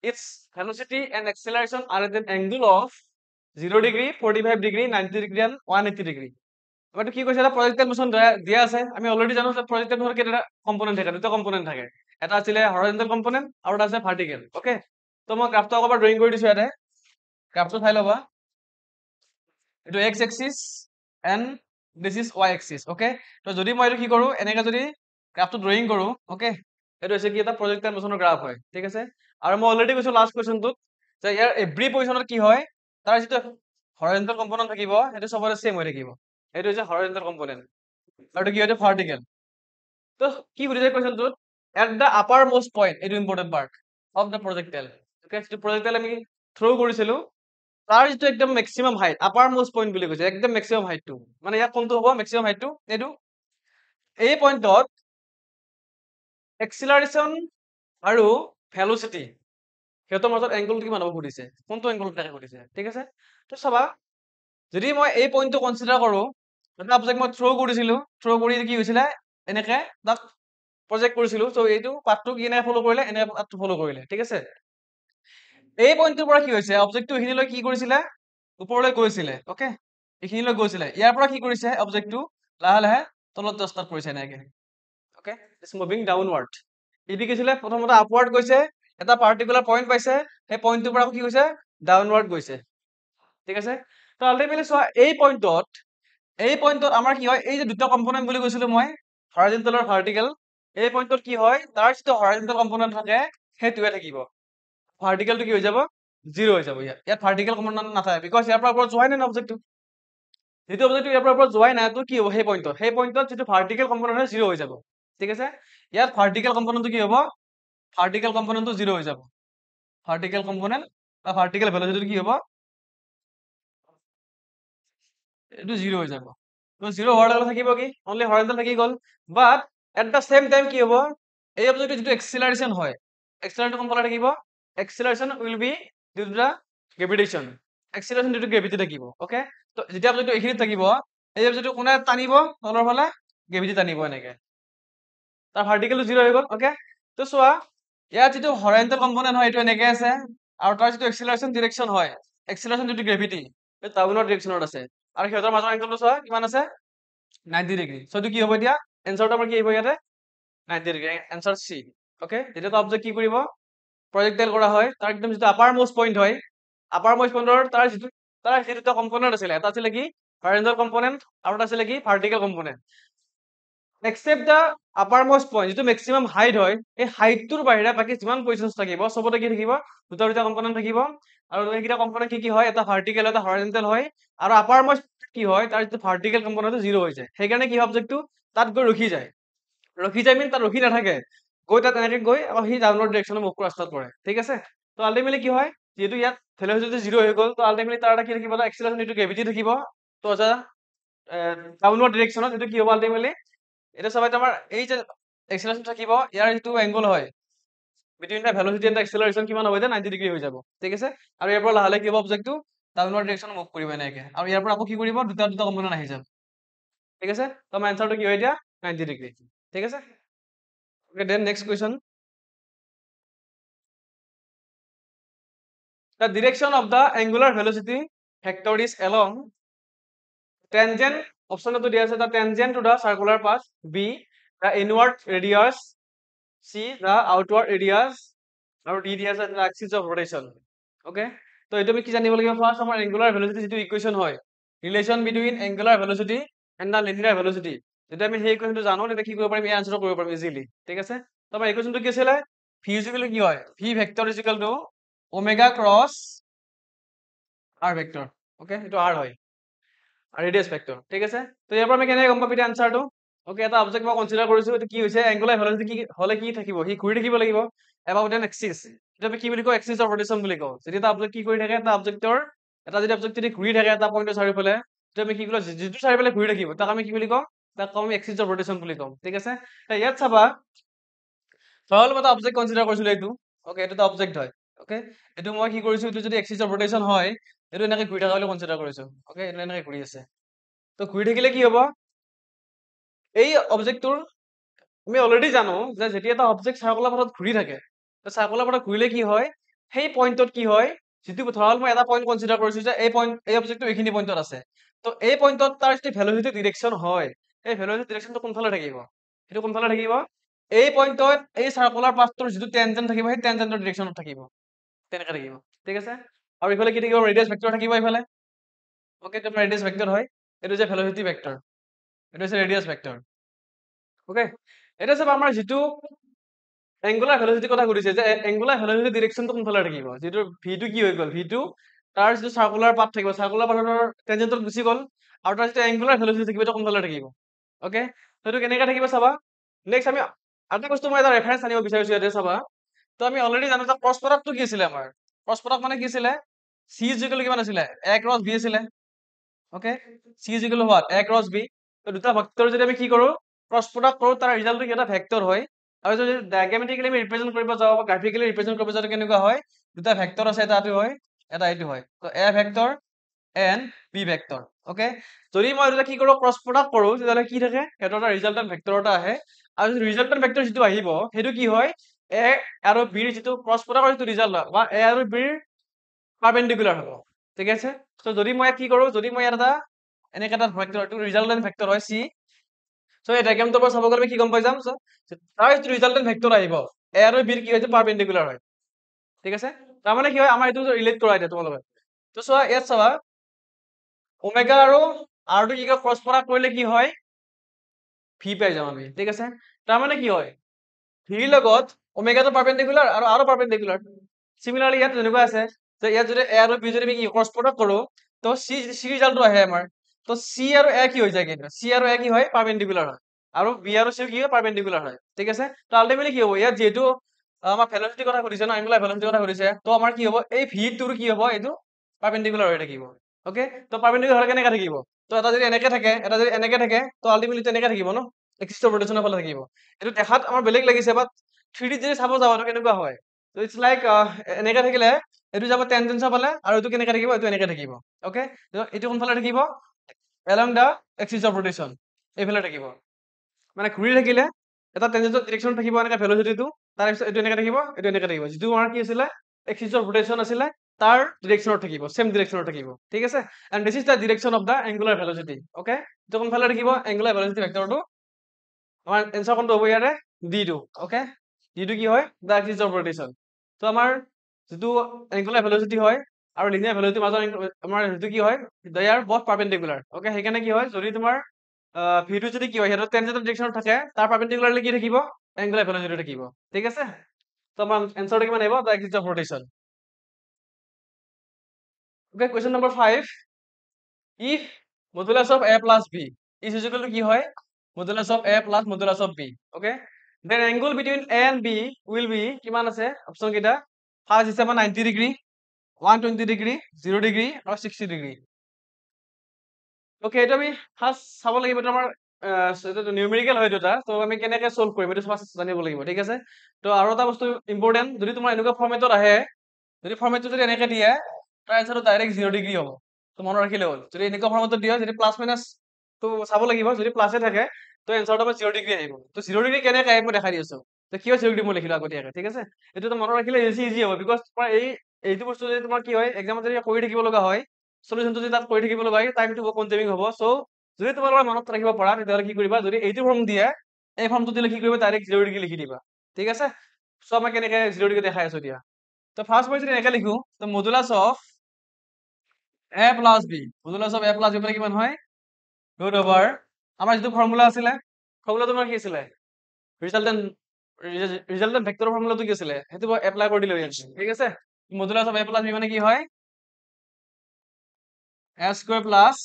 its velocity and acceleration are at an angle of 0 degree 45 degree 90 degree and 180 degree আমাৰটো কি কৈছে এটা প্ৰজেক্টাইল মোচন দিয়া আছে আমি অলৰেডি জানো যে প্ৰজেক্টাইল মোচন কেইটা কম্পোনেন্ট থাকে দুটা কম্পোনেন্ট থাকে এটা আছিলে হৰাইজন্টেল কম্পোনেন্ট আৰু এটা আছে ভাৰ্টিকেল ওকে তো মই গ্ৰাফটো আকবাৰ ড্ৰয়িং কৰি দিছো ইয়াতে গ্ৰাফটো চাই ল'বা এইটো x axis and this is y axis okay তো যদি মই এইটো কি কৰো এনেকা যদি গ্ৰাফটো ড্ৰয়িং কৰো ওকে এইটো হৈছে কি এটা প্ৰজেক্টাইল মোচনৰ গ্ৰাফ হয় ঠিক আছে আৰু মই অলৰেডি কৈছো লাষ্ট কোৱেশ্চনটোত যে ইয়াৰ এভৰি পজিশনত কি হয় তাৰ যিটো হৰাইজন্টেল কম্পোনেন্ট থাকিব সেইটো সবৰে সেম হৈ থাকিব এইটো হৈছে হৰাইজন্টেল কম্পোনেন্ট আৰু কি হয় ভাৰ্টিকেল তো কি বুজিছে কোৱেশ্চনটোত at the uppermost point এইটো important part of the projectile okay যিটো প্ৰজেক্টাইল আমি থ্ৰ' কৰিছিলো তাৰ যিটো একদম maximum height uppermost point বুলি কৈছে একদম মেক্সিমাম হাইটটো মানে ইয়াত কোনটো হ'ব মেক্সিমাম হাইটটো এইটো এই পইণ্টত এক্সিলাৰেশ্যন আৰু ভেলোচিটি সিহঁতৰ মাজত এংগল কিমান হ'ব সুধিছে কোনটো এংগল থাকে সুধিছে ঠিক আছে তো চাবা যদি মই এই পইণ্টটো কনচিডাৰ কৰো এটা অবজেক্ট মই থ্ৰ' কৰিছিলো থ্ৰ' কৰি কি হৈছিলে এনেকে তাক প্ৰজেক্ট কৰিছিলো চ' এইটো পাথটো কি এনেকে ফ'ল' কৰিলে এনেকে পাথটো ফ'ল' কৰিলে ঠিক আছে এই পইণ্টটোৰ পৰা কি হৈছে অবজেক্টটো এইখিনিলৈ কি কৰিছিলে ওপৰলৈ গৈছিলে ওকে এইখিনিলৈ গৈছিলে ইয়াৰ পৰা কি কৰিছে অবজেক্টটো লাহে লাহে তলত ষ্টাৰ্ট কৰিছে এনেকে ওকে ইটস মুভিং ডাউনৱাৰ্ড এইটো কি হৈছিলে প্ৰথমতে আপৱাৰ্ড গৈছে এটা পাৰ্টিকুলাৰ পইণ্ট পাইছে সেই পইণ্টটোৰ পৰা কি হৈছে ডাউনৱাৰ্ড গৈছে ঠিক আছে তো আল্টিমেটলি চোৱা এই পইণ্টত আমাৰ কি হয় এই যে দুটা কম্পোনেন্ট বুলি কৈছিলো মই হৰাইজন্টেল আৰু ভাৰ্টিকেল এই পইণ্টত কি হয় তাৰ যিটো হৰাইজন্টেল কম্পোনেন্ট থাকে সেইটোৱে থাকিব ভাৰ্টিকেলটো কি হৈ যাব জিৰ' হৈ যাব ইয়াত ভাৰ্টিকেল কম্পোনেন্ট নাথাকে বিকজ ইয়াৰ পৰা ওপৰত যোৱাই নাই অবজেক্টটো যিটো অবজেক্টটো ইয়াৰ পৰা ওপৰত যোৱাই নাই তো কি হ'ব সেই পইণ্টত যিটো ভাৰ্টিকেল কম্পোনেন্ট হয় জিৰ' হৈ যাব ঠিক আছে ইয়াত ভাৰ্টিকেল কম্পোনেন্টটো কি হ'ব ভাৰ্টিকেল কম্পোনেন্টটো জিৰ' হৈ যাব ভাৰ্টিকেল কম্পোনেন্ট বা ভাৰ্টিকেল ভেলোচিটিটো কি হ'ব এইটো জিৰ' হৈ যাব তো জিৰ' হোৱাৰ লগে থাকিব কি অনলি হৰাইজন্টেল থাকি গ'ল but at the same time কি হ'ব এই অবজেক্টটো যিটো এক্সিলাৰেশ্যন হয় এক্সিলাৰেশ্যন কোনফালে থাকিব acceleration will be due to the gravitation acceleration due to gravity থাকিব ওকে তো যেতিয়া অবজেক্টটো এইখিনিত থাকিব এই অবজেক্টটো কোনে টানিব তলৰ ফালে গ্ৰেভিটি টানিব এনেকে তাৰ ভাৰ্টিকেলটো জিৰ' হৈ গ'ল ওকে তো চোৱা ইয়াত যিটো হৰাইজন্টেল কম্পোনেন্ট হয় এইটো এনেকে আছে আৰু তাৰ যিটো এক্সিলাৰেশ্যন ডিৰেকশ্যন হয় এক্সিলাৰেশ্যন ডিউ টু গ্ৰেভিটি এই ডাউনৰ ডিৰেকশ্যনত আছে আৰু সিহঁতৰ মাজৰ এংগলটো চোৱা কিমান আছে 90 ডিগ্ৰী চ' এইটো কি হ'ব এতিয়া এনচাৰটো আমাৰ কি আহিব ইয়াতে 90 ডিগ্ৰী এনচাৰ চি ওকে যেতিয়া অবজেক্ট কি কৰিব প্ৰজেক্টাইল কৰা হয় তাৰ একদম যিটো আপাৰ মোষ্ট পইণ্ট হয় আপাৰ মোষ্ট পইণ্টৰ তাৰ সেই দুটা কম্পোনেন্ট আছিলে এটা আছিলে কি হৰাইজন্টেল কম্পোনেন্ট আৰু এটা আছিলে কি ভাৰ্টিকেল কম্পোনেন্ট এক্সেপ্ট দা আপাৰ মোষ্ট পইণ্ট যিটো মেক্সিমাম হাইট হয় এই হাইটটোৰ বাহিৰে বাকী যিমান পজিশ্যন থাকিব চবতে কি থাকিব দুটা দুটা কম্পোনেন্ট থাকিব আৰু এইকেইটা কম্পোনেন্ট কি হয় এটা ভাৰ্টিকেল এটা হৰাইজন্টেল হয় আৰু আপাৰ মোষ্ট কি হয় তাৰ যিটো ভাৰ্টিকেল কম্পোনেন্টটো জিৰ' হৈ যায় সেইকাৰণে কি হয় অবজেক্টটো তাত গৈ ৰখি যায় মিন তাত ৰখি নাথাকে গৈ তাত এনেকে গৈ আকৌ সি ডাউনৱাৰ্ড ডিৰেকশ্যনত মুভ কৰা ষ্টাৰ্ট কৰে ঠিক আছে তো আল্টিমেটলি কি হয় যিহেতু ইয়াত ভেলোচিটি জিৰ' হৈ গ'ল তো আল্টিমেটলি তাৰ এটা কি থাকিব এক্সিলাৰেশ্যন যিটো গ্ৰেভিটি থাকিব তো এটা ডাউনৱাৰ্ড ডিৰেকশ্যনত সেইটো কি হ'ব আল্টিমেটলি এটা চাবা আমাৰ এই যে এক্সিলাৰেশ্যন থাকিব ইয়াৰ যিটো এংগল হয় বিটুইন দ্য ভেলোচিটি এণ্ড এক্সিলাৰেশ্যন কিমান হ'ব এতিয়া 90 ডিগ্ৰী হৈ যাব ঠিক আছে আৰু ইয়াৰ পৰা লাহে লাহে কি হ'ব অবজেক্টটো ডাউনৱাৰ্ড ডিৰেকশ্যন মুভ কৰিব এনেকে আৰু ইয়াৰ পৰা আকৌ কি কৰিব দুটা দুটা কম্পোনেন্ট আহি যাব ঠিক আছে তো আমাৰ এনচাৰটো কি হয় এতিয়া 90 ডিগ্ৰী ঠিক আছে okay then next question the direction of the angular velocity vector is along tangent option to দিয়া আছে the tangent to the circular path b the inward radius c the outward radius আৰু d দিয়া আছে the axis of rotation okay তো এইটো আমি কি জানিব লাগিব ফাৰ্স্ট আমাৰ angular velocity যিটো ইকুৱেশ্যন হয় relation between angular velocity and the linear velocity. যদি আমি সেই কুৱেশ্যনটো জানো তেতিয়া কি কৰিব পাৰিম, এই আনচাৰটো কৰিব পাৰিম ইজিলি। ঠিক আছে, তো আমাৰ এই কুৱেশ্যনটো কি আছিলে, ভি ইজিকেল কি হয়, V vector is equal to omega cross R vector. Okay, এইটো আৰ হয় ৰেডিয়াছ ভেক্টৰ। ঠিক আছে, তো ইয়াৰ পৰা আমি কেনেকৈ গম পাম এতিয়া আনচাৰটো। অ'কে, এটা অবজেক্ট মই কনচিডাৰ কৰিছো, এইটো কি হৈছে এংগুলাৰ ভেলোচিটি কি হ'লে কি থাকিব, সি ঘূৰি থাকিব লাগিব এবাউট এন এক্সিছ। এতিয়া আমি কি বুলি কওঁ, এক্সিছ অফ ৰটেশ্যন বুলি কওঁ। যদি এটা অবজেক্ট কি কৰি থাকে, এটা অবজেক্টৰ যদি অবজেক্ট যদি ঘূৰি থাকে এটা পইণ্টৰ চাৰিওফালে, তেতিয়া আমি কি বুলি কওঁ, যিটো চাৰিওফালে ঘূৰি থাকিব তাক আমি কি বুলি কওঁ, তাক আমি এক্সিছ অফ ৰটেশ্যন বুলি কওঁ। ঠিক আছে, ইয়াত চাবা ধৰা মই এটা অবজেক্ট কনচিডাৰ কৰিছিলো এইটো। অ'কে, এইটো এটা অবজেক্ট হয়। অ'কে, এইটো মই কি কৰিছো, এইটো যদি এক্সিছ অফ ৰটেশ্যন হয়, এইটো এনেকে ঘূৰি থকা বুলি কনচিডাৰ কৰিছো। অ'কে, এইটো এনেকে ঘূৰি আছে। তো ঘূৰি থাকিলে কি হ'ব, এই অবজেক্টটোৰ আমি অলৰেডি জানো যে যেতিয়া এটা অবজেক্ট চাৰ্কুলাৰ পথত ঘূৰি থাকে, চাৰ্কুলাৰ পথত ঘূৰিলে কি হয়, সেই পইণ্টত কি হয়, যিটো ধৰা মই এটা পইণ্ট কনচিডাৰ কৰিছো যে এই অবজেক্টটো এইখিনি পইণ্টত আছে, তো এই পইণ্টত তাৰ যদি ভেলোচিটি ডিৰেকশ্যন হয়, এই ভেলোচিটি ডিৰেকশ্যনটো কোনফালে থাকিব, সেইটো কোনফালে থাকিব, এই পইণ্টত এই চাৰ্কুলাৰ পাথটোৰ যিটো টেনজেন্ট থাকিব সেই টেনজেন্টৰ ডিৰেকশ্যনত থাকিব, তেনেকে থাকিব। ঠিক আছে, আৰু ইফালে কি থাকিব, ৰেডিয়াছ ভেক্টৰ থাকিব ইফালে। অ'কে, তোমাৰ ৰেডিয়াছ ভেক্টৰ হয়, এইটো যে ভেলোচিটি ভেক্টৰ, এইটো হৈছে ৰেডিয়াছ ভেক্টৰ। অ'কে, এতিয়া চাবা আমাৰ যিটো এংগুলাৰ ভেলোচিটিৰ কথা সুধিছে যে এংগুলাৰ ভেলোচিটি ডিৰেকশ্যনটো কোনফালে থাকিব, যিটো ভিটো কি হৈ গ'ল, ভিটো তাৰ যিটো চাৰ্কুলাৰ পাথ থাকিব, চাৰ্কুলাৰ পাথৰ টেনজেন্টত গুচি গ'ল, আৰু তাৰ যিটো এংগুলাৰ ভেলোচিটি থাকিব সেইটো কোনফালে থাকিব। অ'কে, সেইটো কেনেকে থাকিব চাবা। নেক্সট আমি এটা বস্তু মই এটা ৰেফাৰেঞ্চ আনিব বিচাৰিছো ইয়াতে চাবা। তো আমি অলৰেডি জানো যে ক্ৰছ প্ৰডাক্টটো কি আছিলে আমাৰ, ক্ৰছ প্ৰডাক্ট মানে কি আছিলে, চি ইজিকেল কিমান আছিলে, এ ক্ৰছ বি আছিলে। Okay, C is equal what, A cross B. তো দুটা ভেক্টৰ যদি আমি কি কৰো, ক্ৰছ প্ৰডাক্ট কৰো, তাৰ ৰিজাল্টটো কি এটা ভেক্টৰ হয়। আৰু যদি ডায়াগ্ৰামেটিকেলি আমি ৰিপ্ৰেজেন্ট কৰিব যাওঁ বা গ্ৰাফিকেলি ৰিপ্ৰেজেন্ট কৰিব যাওঁ কেনেকুৱা হয়, দুটা ভেক্টৰ আছে, এটা এইটো হয়, এটা এইটো হয়। তো A vector and B vector. Okay, যদি মই দুটা কি কৰো, ক্ৰছ প্ৰডাক্ট কৰো, তেতিয়াহ'লে কি থাকে, সিহঁতৰ এটা ৰিজাল্টেণ্ট ভেক্টৰ এটা আহে, আৰু ৰিজাল্টেণ্ট ভেক্টৰ যিটো আহিব সেইটো কি হয়, এ আৰু বিৰ যিটো ক্ৰছ প্ৰডাক্টৰ যিটো ৰিজাল্ট হয়, বা এ আৰু বিৰ পাৰপেণ্ডিকুলাৰ হ'ব। ঠিক আছে, তো যদি মই কি কৰো, যদি মই ইয়াত এটা এনেকে এটা ভেক্টৰ, এইটো ৰিজাল্টেণ্ট ভেক্টৰ হয় চি। চ' এই ডায়াগ্ৰামটোৰ পৰা চাব গ'লে আমি কি গম পাই যাম, তাৰ যিটো ৰিজাল্টেণ্ট ভেক্টৰ আহিব, এ আৰু বিৰ কি হয়, পাৰপেণ্ডিকুলাৰ হয়। ঠিক আছে, তাৰমানে কি হয়, আমাৰ এইটো ৰিলেট কৰা এতিয়া তোমালোকে। তো চোৱা ইয়াত চাবা, ওমেগা আৰু আৰটো কি কয়, ক্ৰছ প্ৰডাক্ট কৰিলে কি হয়, ভি পাই যাম আমি। ঠিক আছে, তাৰমানে কি হয়, ভিৰ লগত ওমেগাটো পাৰপেণ্ডিকুলাৰ আৰু আৰো পাৰপেণ্ডিকুলাৰ। চিমিলাৰলি ইয়াত যেনেকুৱা আছে যে ইয়াত যদি এ আৰু বি যদি আমি ক্ৰছ প্ৰডাক্ট কৰো, তো চি ৰিজাল্টটো আহে আমাৰ। তো চি আৰু এ কি হৈ যায়, কিন্তু চি আৰু এ কি হয়, পাৰপেণ্ডিকুলাৰ হয়, আৰু বি আৰু চি কি হয়, পাৰপেণ্ডিকুলাৰ হয়। ঠিক আছে, তো আল্টিমেটলি কি হ'ব, ইয়াত যিহেতু আমাৰ ভেলোচিটিৰ কথা সুধিছে ন, এংগুলাৰ ভেলোচিটিৰ কথা সুধিছে, তো আমাৰ কি হ'ব, এই ভি টোৰ কি হ'ব, এইটো পাৰপেণ্ডিকুলাৰ হৈ থাকিব। অ'কে, তো পাৰপেণ্ডিকুলাৰ হ'লে কেনেকে থাকিব, তো এটা যদি এনেকে থাকে, এটা যদি এনেকে থাকে, তো আল্টিমেটলি তেনেকে থাকিব ন, এক্সিছ অফ ৰটেশ্যনৰ ফালে থাকিব। এইটো দেখাত আমাৰ বেলেগ লাগিছে, বাট 3D যদি চাব যাওঁ এইটো কেনেকুৱা হয়, তো ইটছ লাইক এনেকে থাকিলে এইটো যাব টেনজেন্সৰ ফালে, আৰু এইটো কেনেকে থাকিব, এইটো এনেকে থাকিব। অ'কে, এইটো কোনফালে থাকিব, along the axis of rotation, এইফালে থাকিব। মানে ঘূৰি থাকিলে এটা টেনজেন্সৰ ডিৰেকশ্যন থাকিব এনেকে ভেলোচিটিটো, তাৰপিছত এইটো এনেকে থাকিব, এইটো এনেকে থাকিব, যিটো আমাৰ কি আছিলে, এক্সিছ অফ ৰটেশ্যন আছিলে, তাৰ ডিৰেকশ্যনত থাকিব, চেম ডিৰেকশ্যনত থাকিব। ঠিক আছে, and this is the direction of the angular velocity. Okay, এইটো কোনফালে থাকিব, এংগুলাৰ ভেলোচিটি ভেক্টৰটো, আমাৰ এনচাৰ কোনটো হ'ব ইয়াৰে, ডি টো। অ'কে, ডি টো কি হয়, দ্য এক্সিছ অফ ৰটেশ্যন। তো আমাৰ যিটো এংগুলাৰ ভেলোচিটি হয় আৰু লিনিয়াৰ ভেলোচিটিৰ মাজত আমাৰ যিটো কি হয়, দে আৰ বথ পাৰপেণ্ডিকুলাৰ। অ'কে, সেইকাৰণে কি হয়, যদি তোমাৰ ভিটো যদি কি হয়, সিহঁতৰ টেনজেন্টৰ ডিৰেকশ্যনত থাকে, তাৰ পাৰপেণ্ডিকুলাৰলি কি থাকিব, এংগুলাৰ ভেলোচিটি থাকিব। ঠিক আছে, তো আমাৰ এনচাৰটো কিমান আহিব, the axis of rotation. Okay, question number 5, if modulus of a plus b is equal to কি হয়, modulus of a plus modulus of b. Okay, then angle between a and b will be কিমান আছে option কেইটা, first হিচাপে 90 degree, 120 degree, 0 degree আৰু 60 degree. Okay, এইটো আমি first চাব লাগিব, এইটো আমাৰ নিউমেৰিকেল হয় দুটা, তো আমি কেনেকে সলভ কৰিম এইটো ফাৰ্স্ট জানিব লাগিব। ঠিক আছে, তো আৰু এটা বস্তু ইম্পৰ্টেণ্ট, যদি তোমাৰ এনেকুৱা ফৰ্মেটত আহে, যদি ফৰ্মেটটো যদি এনেকে দিয়ে, তাৰ এনচাৰটো ডাইৰেক্ট 0 ডিগ্ৰী হ'ব। তো মনত ৰাখিলে হ'ল, যদি এনেকুৱা ফৰ্মেটত দিয়ে, যদি প্লাছ মাইনাছ তো চাব লাগিব, যদি প্লাছে থাকে তো এনচাৰটো আমাৰ 0 ডিগ্ৰী আহিব। তো 0 ডিগ্ৰী কেনেকে আহিব মই দেখাই দি আছো, তো কিয় 0 ডিগ্ৰী মই লিখিলো আগতীয়াকে। ঠিক আছে, এইটো মনত ৰাখিলে ইজি হ'ব, বিকজ তোমাৰ এইটো বস্তু যদি তোমাৰ কি হয়, এক্সামত যদি কৰি থাকিব লগা হয়, সলিউশনটো যদি তাত কৰি থাকিব লগা হয়, টাইমটো কনজিউমিং হ'ব। চ' যদি তোমালোকে মনত ৰাখিব পাৰা, তেতিয়াহ'লে কি কৰিবা, যদি এইটো ফৰ্ম দিয়ে, এই ফৰ্মটো দিলে কি কৰিবা, ডাইৰেক্ট 0 ডিগ্ৰী লিখি দিবা। ঠিক আছে, চ' মই কেনেকে 0 ডিগ্ৰী দেখাই আছো এতিয়া। তো ফাৰ্স্ট মই যদি এনেকে লিখো, তো modulus of a plus b modulus of a plus b মানে কিমান হয় ৰুট অভাৰ আমাৰ যিটো ফৰ্মুলা আছিলে ফৰ্মুলাটো আমাৰ কি আছিলে ৰিজাল্টেণ্ট ভেক্টৰৰ ফৰ্মুলাটো কি আছিলে সেইটো মই এপ্লাই কৰি দিলো ইয়াত ঠিক আছে modulus of a plus b মানে কি হয় a square plus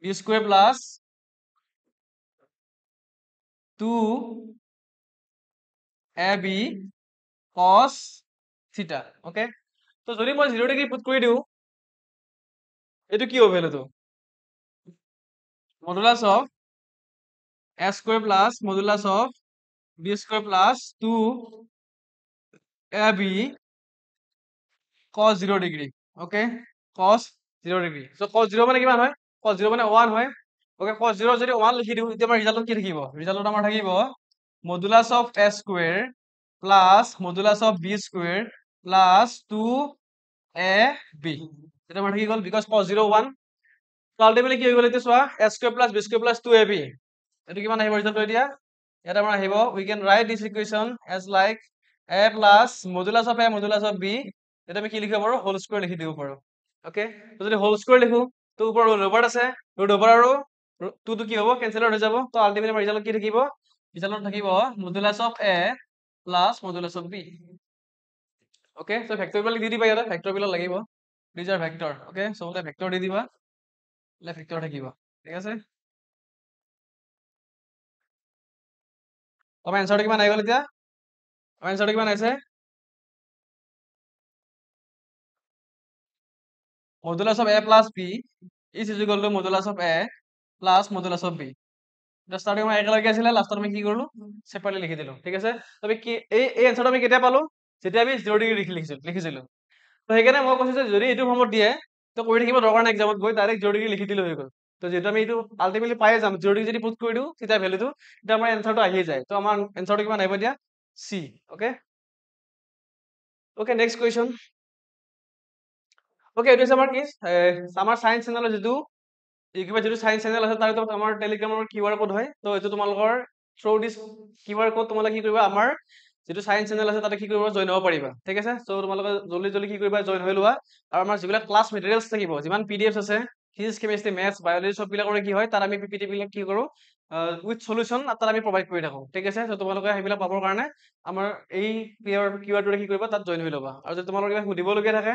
b square plus 2ab cos theta okay তো যদি মই 0 ডিগ্ৰী পুট কৰি দিওঁ এইটো কি হ'ব ভ্যালুটো modulus of a square plus modulus of b square plus 2ab cos 0 degree okay cos 0 degree so cos 0 মানে কিমান হয় cos 0 মানে 1 হয় ওকে cos 0 যদি 1 লিখি দিওঁ তেতিয়া আমাৰ ৰিজাল্টত কি থাকিব ৰিজাল্টত আমাৰ থাকিব modulus of a square plus modulus of b square plus 2ab এটা আমাৰ থাকি গ'ল বিকজ cos 0 1 তো আলটিমেটলি কি হৈ গ'ল এতিয়া চোৱা a square plus b square plus 2ab এইটো কিমান আহিব ৰিজাল্ট এতিয়া ইয়াত আমাৰ আহিব we can write this equation as like a plus modulus of a modulus of b এটা আমি কি লিখিব পাৰো হোল স্কয়াৰ লিখি দিব পাৰো ওকে তো যদি হোল স্কয়াৰ লিখো তো ওপৰ ৰুট ওভাৰ আছে ৰুট ওভাৰ আৰু 2 টো কি হ'ব কেনসেল হৈ যাব তো আলটিমেটলি আমাৰ ৰিজাল্ট কি থাকিব ৰিজাল্টত থাকিব modulus of a plus modulus of b okay so vector বিলাক দি দিবা ইয়াতে ভেক্টৰ বিলাক লাগিব these are vector okay so এটা ভেক্টৰ দি দিবা লে ভেক্টৰ থাকিব ঠিক আছে তোমাৰ এনসাৰটো কিমান আহি গ'ল এতিয়া আমাৰ এনসাৰটো কিমান আহিছে modulus of a plus b is equal to modulus of a plus modulus of b এটা স্টার্টিং আমাৰ একেলগে আছিলে লাষ্টত আমি কি কৰিলো সেপাৰেটলি লিখি দিলো ঠিক আছে তবে কি এই এনসাৰটো আমি কেতিয়া পালো যেতিয়া আমি 0 ডিগ্ৰী লিখিছিলো তো সেইকাৰণে মই কৈছো যে যদি এইটো ফৰ্মত দিয়ে তো কৰি থাকিব দৰকাৰ নাই এক্সামত গৈ ডাইৰেক্ট 0 ডিগ্ৰী লিখি দিলে হৈ গ'ল তো যেহেতু আমি এইটো আলটিমেটলি পাই যাম 0 ডিগ্ৰী যদি পুট কৰি দিওঁ তেতিয়া ভ্যালুটো তেতিয়া আমাৰ এনসাৰটো আহি যায় তো আমাৰ এনসাৰটো কিমান আহিব এতিয়া সি okay okay next question okay এইটো হৈছে আমাৰ কি আমাৰ সায়েন্স চেনেলৰ যিটো কিবা যিটো সায়েন্স চেনেল আছে তাৰ ভিতৰত আমাৰ টেলিগ্ৰামৰ কিউআৰ কোড হয় তো এইটো তোমালোকৰ থ্ৰু দিছ কিউআৰ কোড তোমালোকে কি কৰিবা আমাৰ যিটো সায়েন্স চেনেল আছে তাতে কি কৰিব জয়েন হ'ব পাৰিবা ঠিক আছে তো তোমালোকে জলদি জলদি কি কৰিবা জয়েন হৈ লোৱা আৰু আমাৰ যিবিলাক ক্লাছ মেটেৰিয়েলছ থাকিব যিমান পিডিএফছ আছে ফিজিক্স কেমিষ্ট্ৰি মেথছ বায়'লজি সব বিলাকৰ কি হয় তাৰ আমি পিপিটি বিলাক কি কৰো উইথ সলিউশন তাত আমি প্ৰভাইড কৰি থাকো ঠিক আছে তো তোমালোকে সেইবিলাক পাবৰ কাৰণে আমাৰ এই কিউআৰটোৰে কি কৰিবা তাত জয়েন হৈ ল'বা আৰু যদি তোমালোকৰ কিবা সুধিবলগীয়া থাকে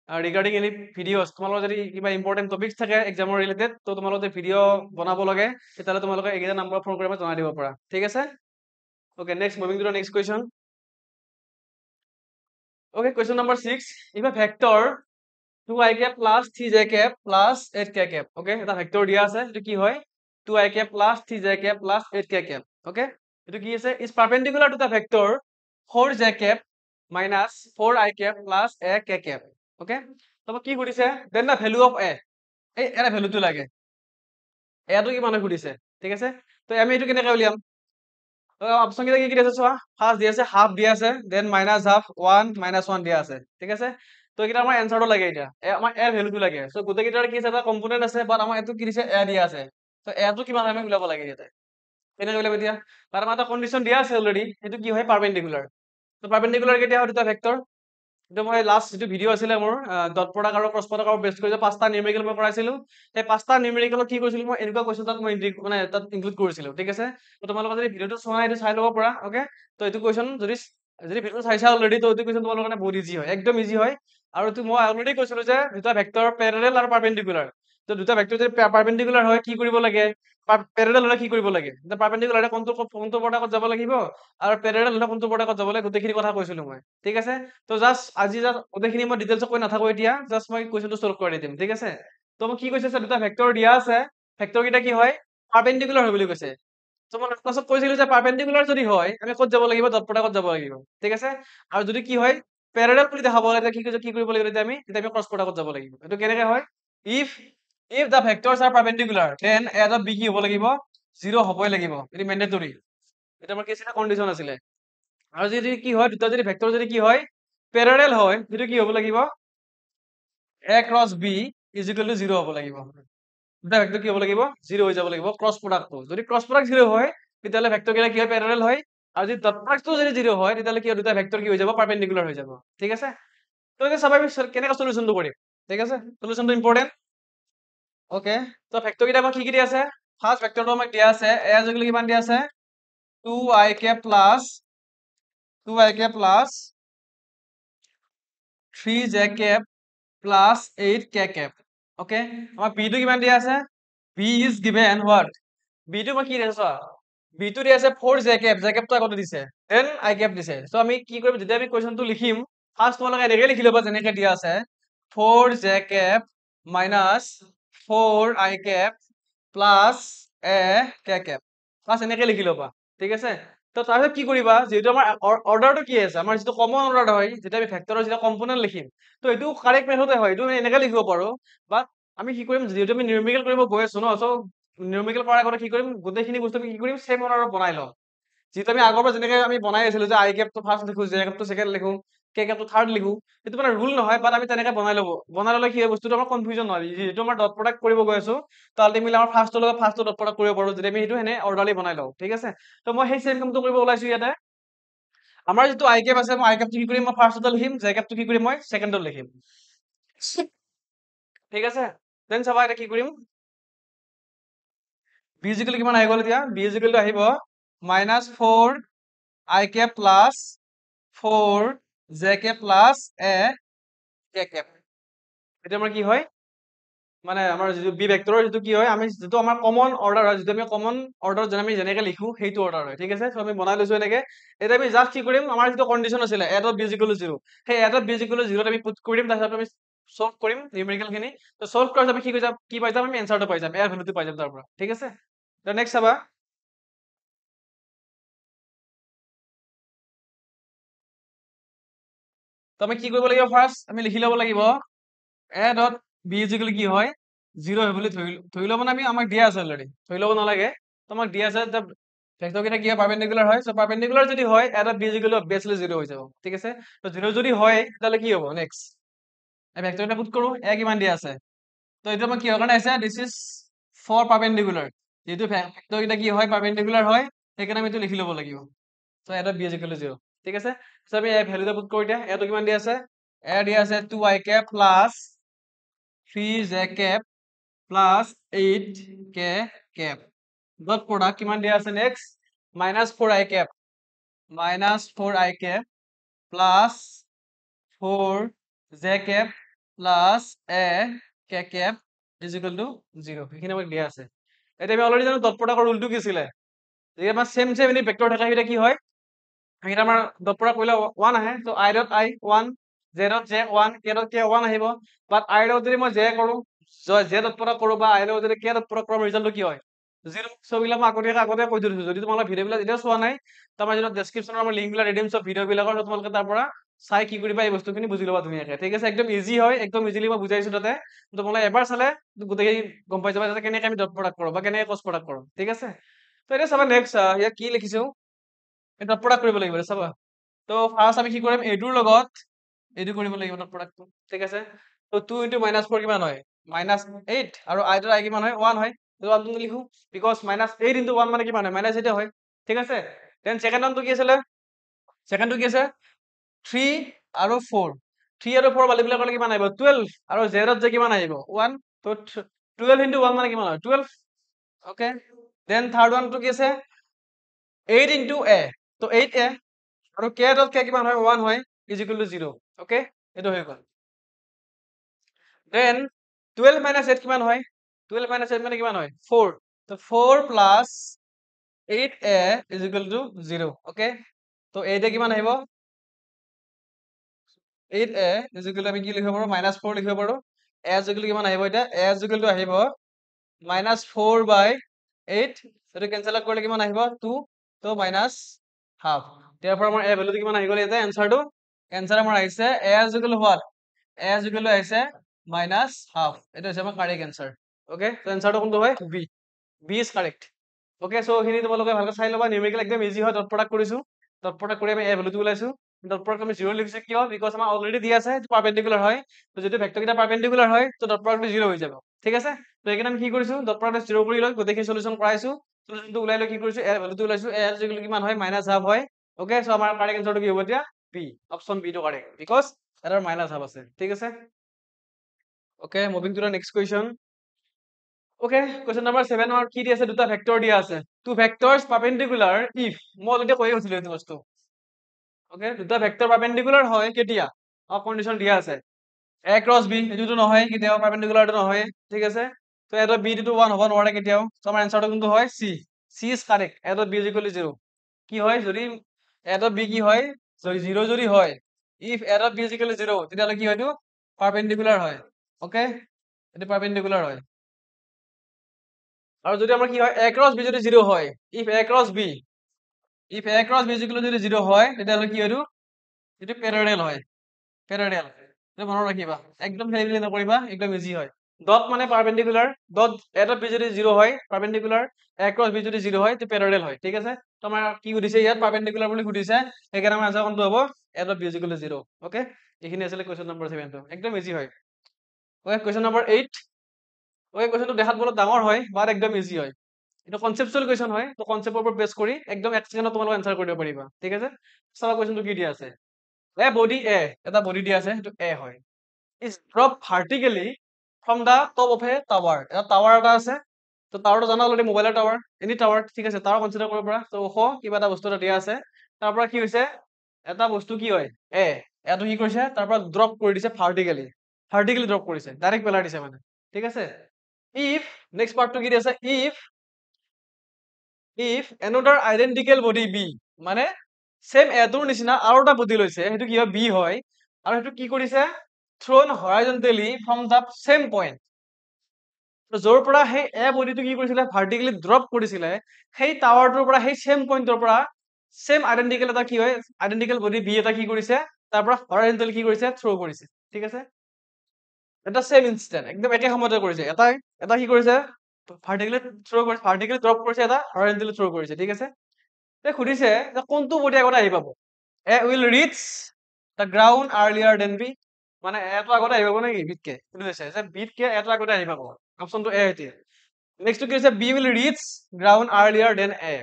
ৰিগাৰ্ডিং এনি ভিডিঅ'ছ তোমালোকৰ যদি কিবা ইম্পৰ্টেণ্ট টপিকছ থাকে এক্সামৰ ৰিলেটেড তো তোমালোকে ভিডিঅ' বনাব লাগে তেতিয়াহ'লে তোমালোকে এইকেইটা নাম্বাৰত ফোন কৰি জনাই দিব পাৰা ঠিক আছে okay next moving to the next question okay question number 6 if a vector 2i cap plus 3j cap plus 8k cap okay এটা ভেক্টৰ দিয়া আছে এটো কি হয় 2i cap plus 3j cap plus 8k cap okay এটো কি আছে is perpendicular to the vector 4j cap minus 4i cap plus a k cap okay তো কি সুধিছে then the value of a এই এটা ভ্যালুটো লাগে এটো কি মানে সুধিছে ঠিক আছে তো আমি এটো কেনেকৈ উলিয়াম অপশন কেইটা কি আছে চোৱা ফার্স্ট দিয়া আছে হাফ দিয়া আছে দেন মাইনাস হাফ 1 মাইনাস 1 দিয়া আছে ঠিক আছে তো এটা আমাৰ এনসাৰটো লাগে এতিয়া আমাৰ এ ভ্যালুটো লাগে সো গোটেই কেইটাৰ কি আছে এটা কম্পোনেন্ট আছে বাট আমাৰ এটো কি দিছে এ দিয়া আছে তো এটো কিমান আমি উলাব লাগে ইয়াতে কেনেকৈ উলাব এতিয়া কাৰণ আমাৰ এটা কন্ডিশন দিয়া আছে অলৰেডি এটো কি হয় পাৰপেন্ডিকুলাৰ তো পাৰপেন্ডিকুলাৰ কেতিয়া হয় দুটা ভেক্টৰ তো মই লাষ্ট যেটো ভিডিও আছিলে মোৰ ডট প্ৰডাক্ট আৰু ক্ৰছ প্ৰডাক্ট আৰু বেস কৰি যে পাঁচটা নিউমেৰিকেল মই কৰাইছিলো সেই পাঁচটা নিউমেৰিকেল কি কৰিছিলো মই এনেকুৱা কোৱেশ্চন তাত মই মানে তাত ইনক্লুড কৰিছিলো ঠিক আছে তো তোমালোকে যদি ভিডিওটো চোৱা এইটো চাই ল'ব পাৰা ওকে তো এইটো কোৱেশ্চন যদি ভিডিও চাইছা অলৰেডি তো এইটো কোৱেশ্চন তোমালোকৰ কাৰণে বহুত ইজি হয় একদম ইজি হয় আৰু তো মই অলৰেডি কৈছিলো যে দুটা ভেক্টৰ প্যাৰেলাল আৰু পাৰপেন্ডিকুলাৰ তো দুটা ভেক্টৰ যদি পাৰপেন্ডিকুলাৰ হয় কি কৰিব লাগে প্যাৰেলাল হলে কি কৰিব লাগে পাৰপেন্ডিকুলাৰ হলে কোনটো প্ৰডাক্টত যাব লাগিব আৰু প্যাৰেলাল হলে কোনটো প্ৰডাক্টত যাব লাগে গোটেইখিনি কথা কৈছিলো মই ঠিক আছে তো জাস্ট আজি জাস্ট গোটেইখিনি মই ডিটেইলছ কৈ নাথাকো এতিয়া জাস্ট মই কোৱেশ্চনটো সলভ কৰি দিম ঠিক আছে তো মই কি কৈছে দুটা ভেক্টৰ দিয়া আছে ভেক্টৰ কেইটা কি হয় পাৰপেন্ডিকুলাৰ হয় বুলি কৈছে তো মই ক্লাছত কৈছিলো যে পাৰপেন্ডিকুলাৰ যদি হয় আমি ক'ত যাব লাগিব ডট প্ৰডাক্টত যাব লাগিব ঠিক আছে আৰু যদি কি হয় প্যাৰেলাল বুলি দেখাব লাগে কি কৰিব লাগিব তেতিয়া আমি ক্ৰছ প্ৰডাক্টত যাব লাগিব এটো কেনেকৈ হয় if the vectors are perpendicular then a dot b কি হ'ব লাগিব 0 হ'বই লাগিব এটো ম্যান্ডেটৰি এটা আমাৰ কি আছিল কন্ডিশন আছিলে আৰু যদি কি হয় দুটা যদি ভেক্টৰ যদি কি হয় প্যাৰেলাল হয় সেইটো কি হ'ব লাগিব a cross b is equal to 0 হ'ব লাগিব দুটা ভেক্টৰ কি হ'ব লাগিব 0 হৈ যাব লাগিব ক্ৰছ প্ৰডাক্টটো যদি ক্ৰছ প্ৰডাক্ট 0 হয় তেতিয়াহ'লে ভেক্টৰ কেইটা কি হয় প্যাৰেলাল হয় আৰু যদি ডট প্ৰডাক্টটো যদি 0 হয় তেতিয়াহ'লে কি হয় দুটা ভেক্টৰ কি হৈ যাব পাৰপেন্ডিকুলাৰ হৈ যাব ঠিক আছে তো এটা স্বাভাৱিক কেনেকৈ সলিউশনটো কৰিম ঠিক আছে সলিউশনটো ইম্পৰ্টেন্ট ওকে তো ভেক্টৰ কেইটা আমাক কি দিয়া আছে ফাৰ্স্ট ভেক্টৰটো আমাক দিয়া আছে a ইকুৱেল কিমান দিয়া আছে 2ik plus 3j plus 8k okay আমাক b টো কিমান দিয়া আছে b is given what b টো মই কি দিছে চোৱা b টো দিয়া আছে 4j টো আগতে দিছে দেন i দিছে সো আমি কি কৰিম যেতিয়া আমি কোৱেশ্চনটো লিখিম ফাৰ্স্ট তোমালোকে এনেকৈ লিখি ল'বা যেনেকৈ দিয়া আছে 4j minus 4i plus a k first এনেকৈ লিখি ল'বা ঠিক আছে তো তাৰপিছত কি কৰিবা যেহেতু আমাৰ অৰ্ডাৰটো কি আছে আমাৰ যিটো কমন অৰ্ডাৰ হয় যেতিয়া আমি ভেক্টৰৰ যেতিয়া কম্পোনেন্ট লিখিম তো এইটো কাৰেক্ট মেথডে হয় এইটো এনেকৈ লিখিব পাৰো বাট আমি কি কৰিম যেহেতু আমি নিউমেৰিকেল কৰিব গৈ আছো ন সো নিউমেৰিকেল কৰাৰ আগতে কি কৰিম গোটেইখিনি বস্তু আমি কি কৰিম সেম অৰ্ডাৰত বনাই লওঁ যিটো আমি আগৰ পৰা যেনেকৈ আমি বনাই আছিলো যে আই টো ফাৰ্স্ট লিখো জে টো সেকেন্ড লিখো কে টো থাৰ্ড লিখো সেইটো মানে ৰুল নহয় বাট আমি তেনেকৈ বনাই ল'লে কি হয় বস্তুটো আমাৰ কনফিউজন নহয় যিহেতু আমাৰ ডট প্ৰডাক্ট কৰিব গৈ আছো তো আল্টিমেটলি আমাৰ ফাৰ্স্টৰ লগত ফাৰ্স্টৰ ডট প্ৰডাক্ট কৰিব পাৰো যদি আমি সেইটো হেনে অৰ্ডাৰলি বনাই লওঁ ঠিক আছে তো মই সেই চেম কামটো কৰিব ওলাইছো ইয়াতে আমাৰ যিটো আই আছে মই আই টো কি কৰিম মই ফাৰ্স্টত লিখিম জে টো কি কৰিম মই সেকেন্ডত লিখিম ঠিক আছে দেন চাবা এটা কি কৰিম b ইকুৱেল কিমান আহি গ'ল এতিয়া b ইকুৱেল আহিব -4 i plus 4 j plus a k এটা আমাৰ কি হয় মানে আমাৰ যিটো বি ভেক্টৰৰ যিটো কি হয় আমি যিটো আমাৰ কমন অৰ্ডাৰ হয় যিটো আমি কমন অৰ্ডাৰ যেন আমি যেনেকৈ লিখো সেইটো অৰ্ডাৰ হয় ঠিক আছে সো আমি বনাই লৈছো এনেকৈ এতিয়া আমি জাষ্ট কি কৰিম আমাৰ যিটো কণ্ডিশ্যন আছিলে a ডট b ইকুৱেল 0 সেই a ডট b ইকুৱেল 0 আমি পুট কৰিম তাৰপিছত আমি সলভ কৰিম নিউমেৰিকেল খিনি তো সলভ কৰাৰ আমি কি পাই যাম আমি এনসাৰটো পাই যাম এৰ ভ্যালুটো পাই যাম তাৰ পৰা ঠিক আছে তো নেক্সট চাবা তো আমি কি কৰিব লাগিব ফাৰ্স্ট আমি লিখি ল'ব লাগিব a ডট b ইকুৱেল কি হয় 0 হয় বুলি ধৰি লব মানে আমি আমাক দিয়া আছে অলৰেডি ধৰি ল'ব নালাগে তোমাক দিয়া আছে ভেক্টৰ কেইটা কি হয় পাৰপেন্ডিকুলাৰ হয় সো পাৰপেন্ডিকুলাৰ যদি হয় a dot b equal obviously 0 হৈ যাব ঠিক আছে তো 0 যদি হয় তাহলে কি হ'ব নেক্সট এই ভেক্টৰ এটা পুট কৰো a কিমান দিয়া আছে তো এটা মই কিহৰ কাৰণে আছে দিস ইজ ফৰ পাৰপেন্ডিকুলাৰ যেহেতু ভেক্টৰ কেইটা কি হয় পাৰপেন্ডিকুলাৰ হয় সেইকাৰণে আমি এইটো লিখি ল'ব লাগিব so a dot b equal 0 ঠিক আছে সো আমি এই ভ্যালুটা পুট কৰো এতিয়া a টো কিমান দিয়া আছে a দিয়া আছে 2ik plus 3j plus 8k dot product কিমান দিয়া আছে next -4i plus 4j plus a k is equal to 0 এইখিনি আমাক দিয়া আছে এতিয়া আমি অলৰেডি জানো ডট প্ৰডাক্টৰ ৰুলটো কি আছিলে যে আমাৰ সেম এনি ভেক্টৰ থাকে সেইটা কি হয় এটা আমাৰ ডট প্ৰডাক্ট কৰিলে 1 আহে তো i dot i 1 j dot j 1 k dot k 1 আহিব বাট i ডট যদি মই j কৰো j ডট প্ৰডাক্ট কৰো বা i ডট যদি k ডট প্ৰডাক্ট কৰো ৰিজাল্টটো কি হয় 0 সো বিলাক মই আগতে কৈ দিছো যদি তোমালোকে ভিডিও বিলাক এতিয়াও চোৱা নাই তো আমাৰ যেটা ডেসক্ৰিপচনৰ আমাৰ লিংক বিলাক ৰিডিম সব ভিডিও বিলাকৰ তোমালোকে তাৰ পৰা চাই কি কৰিবা এই বস্তুখিনি বুজি ল'বা ধুনীয়াকৈ ঠিক আছে একদম ইজি হয় একদম ইজিলি মই বুজাইছো তাতে তোমালোকে এবাৰ চালে গোটেই গম পাই যাবা যে কেনেকৈ আমি ডট প্ৰডাক্ট কৰো বা কেনেকৈ ক্ৰছ প্ৰডাক্ট কৰো ঠিক আছে তো এতিয়া চাবা নেক্সট ইয়াত কি লিখিছো এই ডট প্ৰডাক্ট কৰিব লাগিব চাবা তো ফাৰ্স্ট আমি কি কৰিম এইটোৰ লগত এইটো কৰিব লাগিব ডট প্ৰডাক্টটো ঠিক আছে তো 2 * -4 কিমান হয় -8 আৰু i ডট i কিমান হয় 1 হয় তো 1 টো লিখো বিকজ -8 * 1 মানে কিমান হয় -8 হয় ঠিক আছে দেন সেকেন্ড ওয়ানটো কি আছিলে সেকেন্ডটো কি আছে 3 আৰু 4 3 আৰু 4 ভ্যালু বিলাক কিমান আহিব 12 আৰু z ত যে কিমান আহিব 1 তো 12 * 1 মানে কিমান হয় 12 ওকে দেন থাৰ্ড ওয়ানটো কি আছে 8 * a তো 8a আৰু k ডট k কিমান হয় 1 হয় ইজ ইকুৱেল টু 0 ওকে এটো হৈ গ'ল দেন 12 - 8 কিমান হয় 12 - 8 মানে কিমান হয় 4 তো 4 plus 8a is equal to 0 okay তো 8 এ কিমান আহিব 8a ইজ ইকুৱেল টু আমি কি লিখিব পাৰো -4 লিখিব পাৰো a ইজ ইকুৱেল টু কিমান আহিব এটা a ইজ ইকুৱেল টু আহিব -4/8 এটো কেনসেল আউট কৰিলে কিমান আহিব 2 তো -হাফ therefore আমাৰ a ভ্যালুটো কিমান আহি গ'ল এটা এনসাৰটো এনসাৰ আমাৰ আহিছে a is equal to what a is equal to আহিছে -হাফ এটা হৈছে আমাৰ কাৰেক্ট এনসাৰ ওকে তো এনসাৰটো কোনটো হয় b is correct okay so এইখিনি তোমালোকে ভালকৈ চাই ল'বা নিউমেৰিকেল একদম ইজি হয় ডট প্ৰডাক্ট কৰিছো ডট প্ৰডাক্ট কৰি আমি a ভ্যালুটো ওলাইছো ডট প্ৰডাক্ট আমি 0 লিখিছো কিয় বিকজ আমাৰ অলৰেডি দিয়া আছে পাৰপেন্ডিকুলাৰ হয় তো যদি ভেক্টৰ কেইটা পাৰপেন্ডিকুলাৰ হয় তো ডট প্ৰডাক্টটো 0 হৈ যাব ঠিক আছে তো এইকাৰণে আমি কি কৰিছো ডট প্ৰডাক্ট 0 কৰি লৈ গোটেইখিনি সলিউশন কৰাইছো সলিউশনটো ওলাই লৈ কি কৰিছো a ভ্যালুটো ওলাইছো a ইকুৱেল কিমান হয় -হাফ হয় ওকে সো আমাৰ কাৰেক্ট এনসাৰটো কি হ'ব এতিয়া b অপচন b টো কাৰেক্ট বিকজ এটাৰ -হাফ আছে ঠিক আছে Okay, moving to the next question. Okay, question number 7 আমাৰ কি দি আছে দুটা ভেক্টৰ দিয়া আছে two vectors perpendicular if মই অলৰেডি কৈ গৈছিলো এইটো বস্তু okay দুটা ভেক্টৰ perpendicular হয় কেতিয়া কন্ডিশন দিয়া আছে a cross b এইটো নহয় কেতিয়াও perpendicular টো নহয় ঠিক আছে তো এটা b টো 1 হ'ব নোৱাৰে কেতিয়াও তো আমাৰ আনসাৰটো কোনটো হয় c c is correct এটা b is equal to 0 কি হয় যদি এটা b কি হয় যদি 0 যদি হয় if এটা b is equal to 0 তেতিয়াহ'লে কি হয়টো perpendicular হয় okay এটা perpendicular হয় আৰু যদি আমাৰ কি হয় a cross b যদি 0 হয় if a cross b is equal to যদি 0 হয় তেতিয়াহ'লে কি হয়টো এটো প্যারালাল হয় প্যারালাল এটা মনত ৰাখিবা একদম হেৰি নকৰিবা একদম ইজি হয় ডট মানে পারপেন্ডিকুলার ডট এটা b যদি 0 হয় পারপেন্ডিকুলার a cross b যদি 0 হয় তে প্যারালাল হয় ঠিক আছে তোমাৰ কি সুধিছে ইয়াত পাৰপেন্ডিকুলাৰ বুলি সুধিছে সেইকাৰণে আমাৰ আনসাৰ কোনটো হ'ব এটা b is equal to 0 okay এইখিনি আছিল কোৱেশ্চন নম্বৰ 7 টো একদম ইজি হয় ওকে কোৱেশ্চন নম্বৰ 8 ওকে কোৱেশ্চনটো দেখাত বহুত ডাঙৰ হয় বাট একদম ইজি হয় এটা কনসেপচুয়াল কোৱেশ্চন হয় তো কনসেপ্টৰ ওপৰত বেস কৰি একদম এক সেকেন্ডত তোমালোকে আনসাৰ কৰিব পাৰিবা ঠিক আছে চাবা কোৱেশ্চনটো কি দিয়া আছে a body a এটা body দিয়া আছে সেইটো a হয় is drop vertically from the top of a tower এটা টাৱাৰ এটা আছে তো টাৱাৰটো জানা অলৰেডি মোবাইলৰ টাৱাৰ এনি টাৱাৰ ঠিক আছে টাৱাৰ কনসিডাৰ কৰিব পৰা তো ওখ কিবা এটা বস্তু এটা দিয়া আছে তাৰ পৰা কি হৈছে এটা বস্তু কি হয় a এটো কি কৰিছে তাৰ পৰা ড্ৰপ কৰি দিছে ভাৰ্টিকেলি ড্ৰপ কৰিছে ডাইৰেক্ট পেলাই দিছে মানে ঠিক আছে if next part টো কি দি আছে if another identical body b মানে সেম এটোৰ নিচিনা আৰু এটা বডি লৈছে সেইটো কি হয় b হয় আৰু সেইটো কি কৰিছে thrown horizontally from the same point যৰ পৰা সেই এ বডিটো কি কৰিছিলে ভাৰ্টিকেলি ড্ৰপ কৰিছিলে সেই টাৱাৰটোৰ পৰা সেই সেম পইণ্টৰ পৰা সেম আইডেন্টিকেল এটা কি হয় আইডেন্টিকেল বডি বি এটা কি কৰিছে তাৰ পৰা হৰাইজন্টেলি কি কৰিছে থ্ৰ' কৰিছে ঠিক আছে এটা সেম ইনষ্টেন্ট একদম একে সময়তে কৰিছে এটা কি কৰিছে ভাৰ্টিকেলি থ্ৰ' কৰিছে ভাৰ্টিকেলি ড্ৰপ কৰিছে এটা হৰাইজন্টেলি থ্ৰ' কৰিছে ঠিক আছে তে সুধিছে যে কোনটো বডি আগতে আহি পাব A will reach the ground earlier than B মানে এটো আগতে আহি পাব নেকি বিতকে সুধিছে যে বিতকে এটো আগতে আহি পাব অপশনটো এ এতিয়া নেক্সট কি আছে B will reach ground earlier than A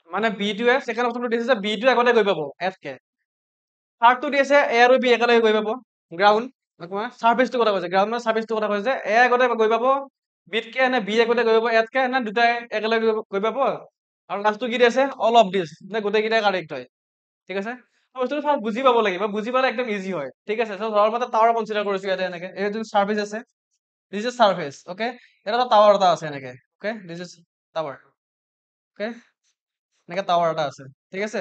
মানে বি টোৱে সেকেন্ড অপশনটো দিছে যে বি টোৱে আগতে গৈ পাব এতকে থাৰ্ডটো দি আছে এ আৰু বি একেলগে গৈ পাব গ্ৰাউণ্ড সাৰফেসটো কথা কৈছে গ্ৰাউণ্ড মানে সাৰফেসটো কথা কৈছে এ আগতে গৈ পাব বিতকে নে বি আগতে গৈ পাব এতকে নে দুটাই একেলগে গৈ পাব আৰু লাষ্টটো কি দি আছে অল অফ দিছ নে গোটেইকেইটাই কাৰেক্ট হয় ঠিক আছে বস্তুটো ফাৰ্ষ্ট বুজি পাব লাগিব বুজি পালে একদম ইজি হয় ঠিক আছে সো ধৰ মতে টাৱাৰ কনসিডাৰ কৰিছো ইয়াতে এনেকে এইটো সাৰফেস আছে দিস ইজ সাৰফেস ওকে এটা টাৱাৰ এটা আছে এনেকে okay this is tower okay এনেকে টাৱাৰ এটা আছে ঠিক আছে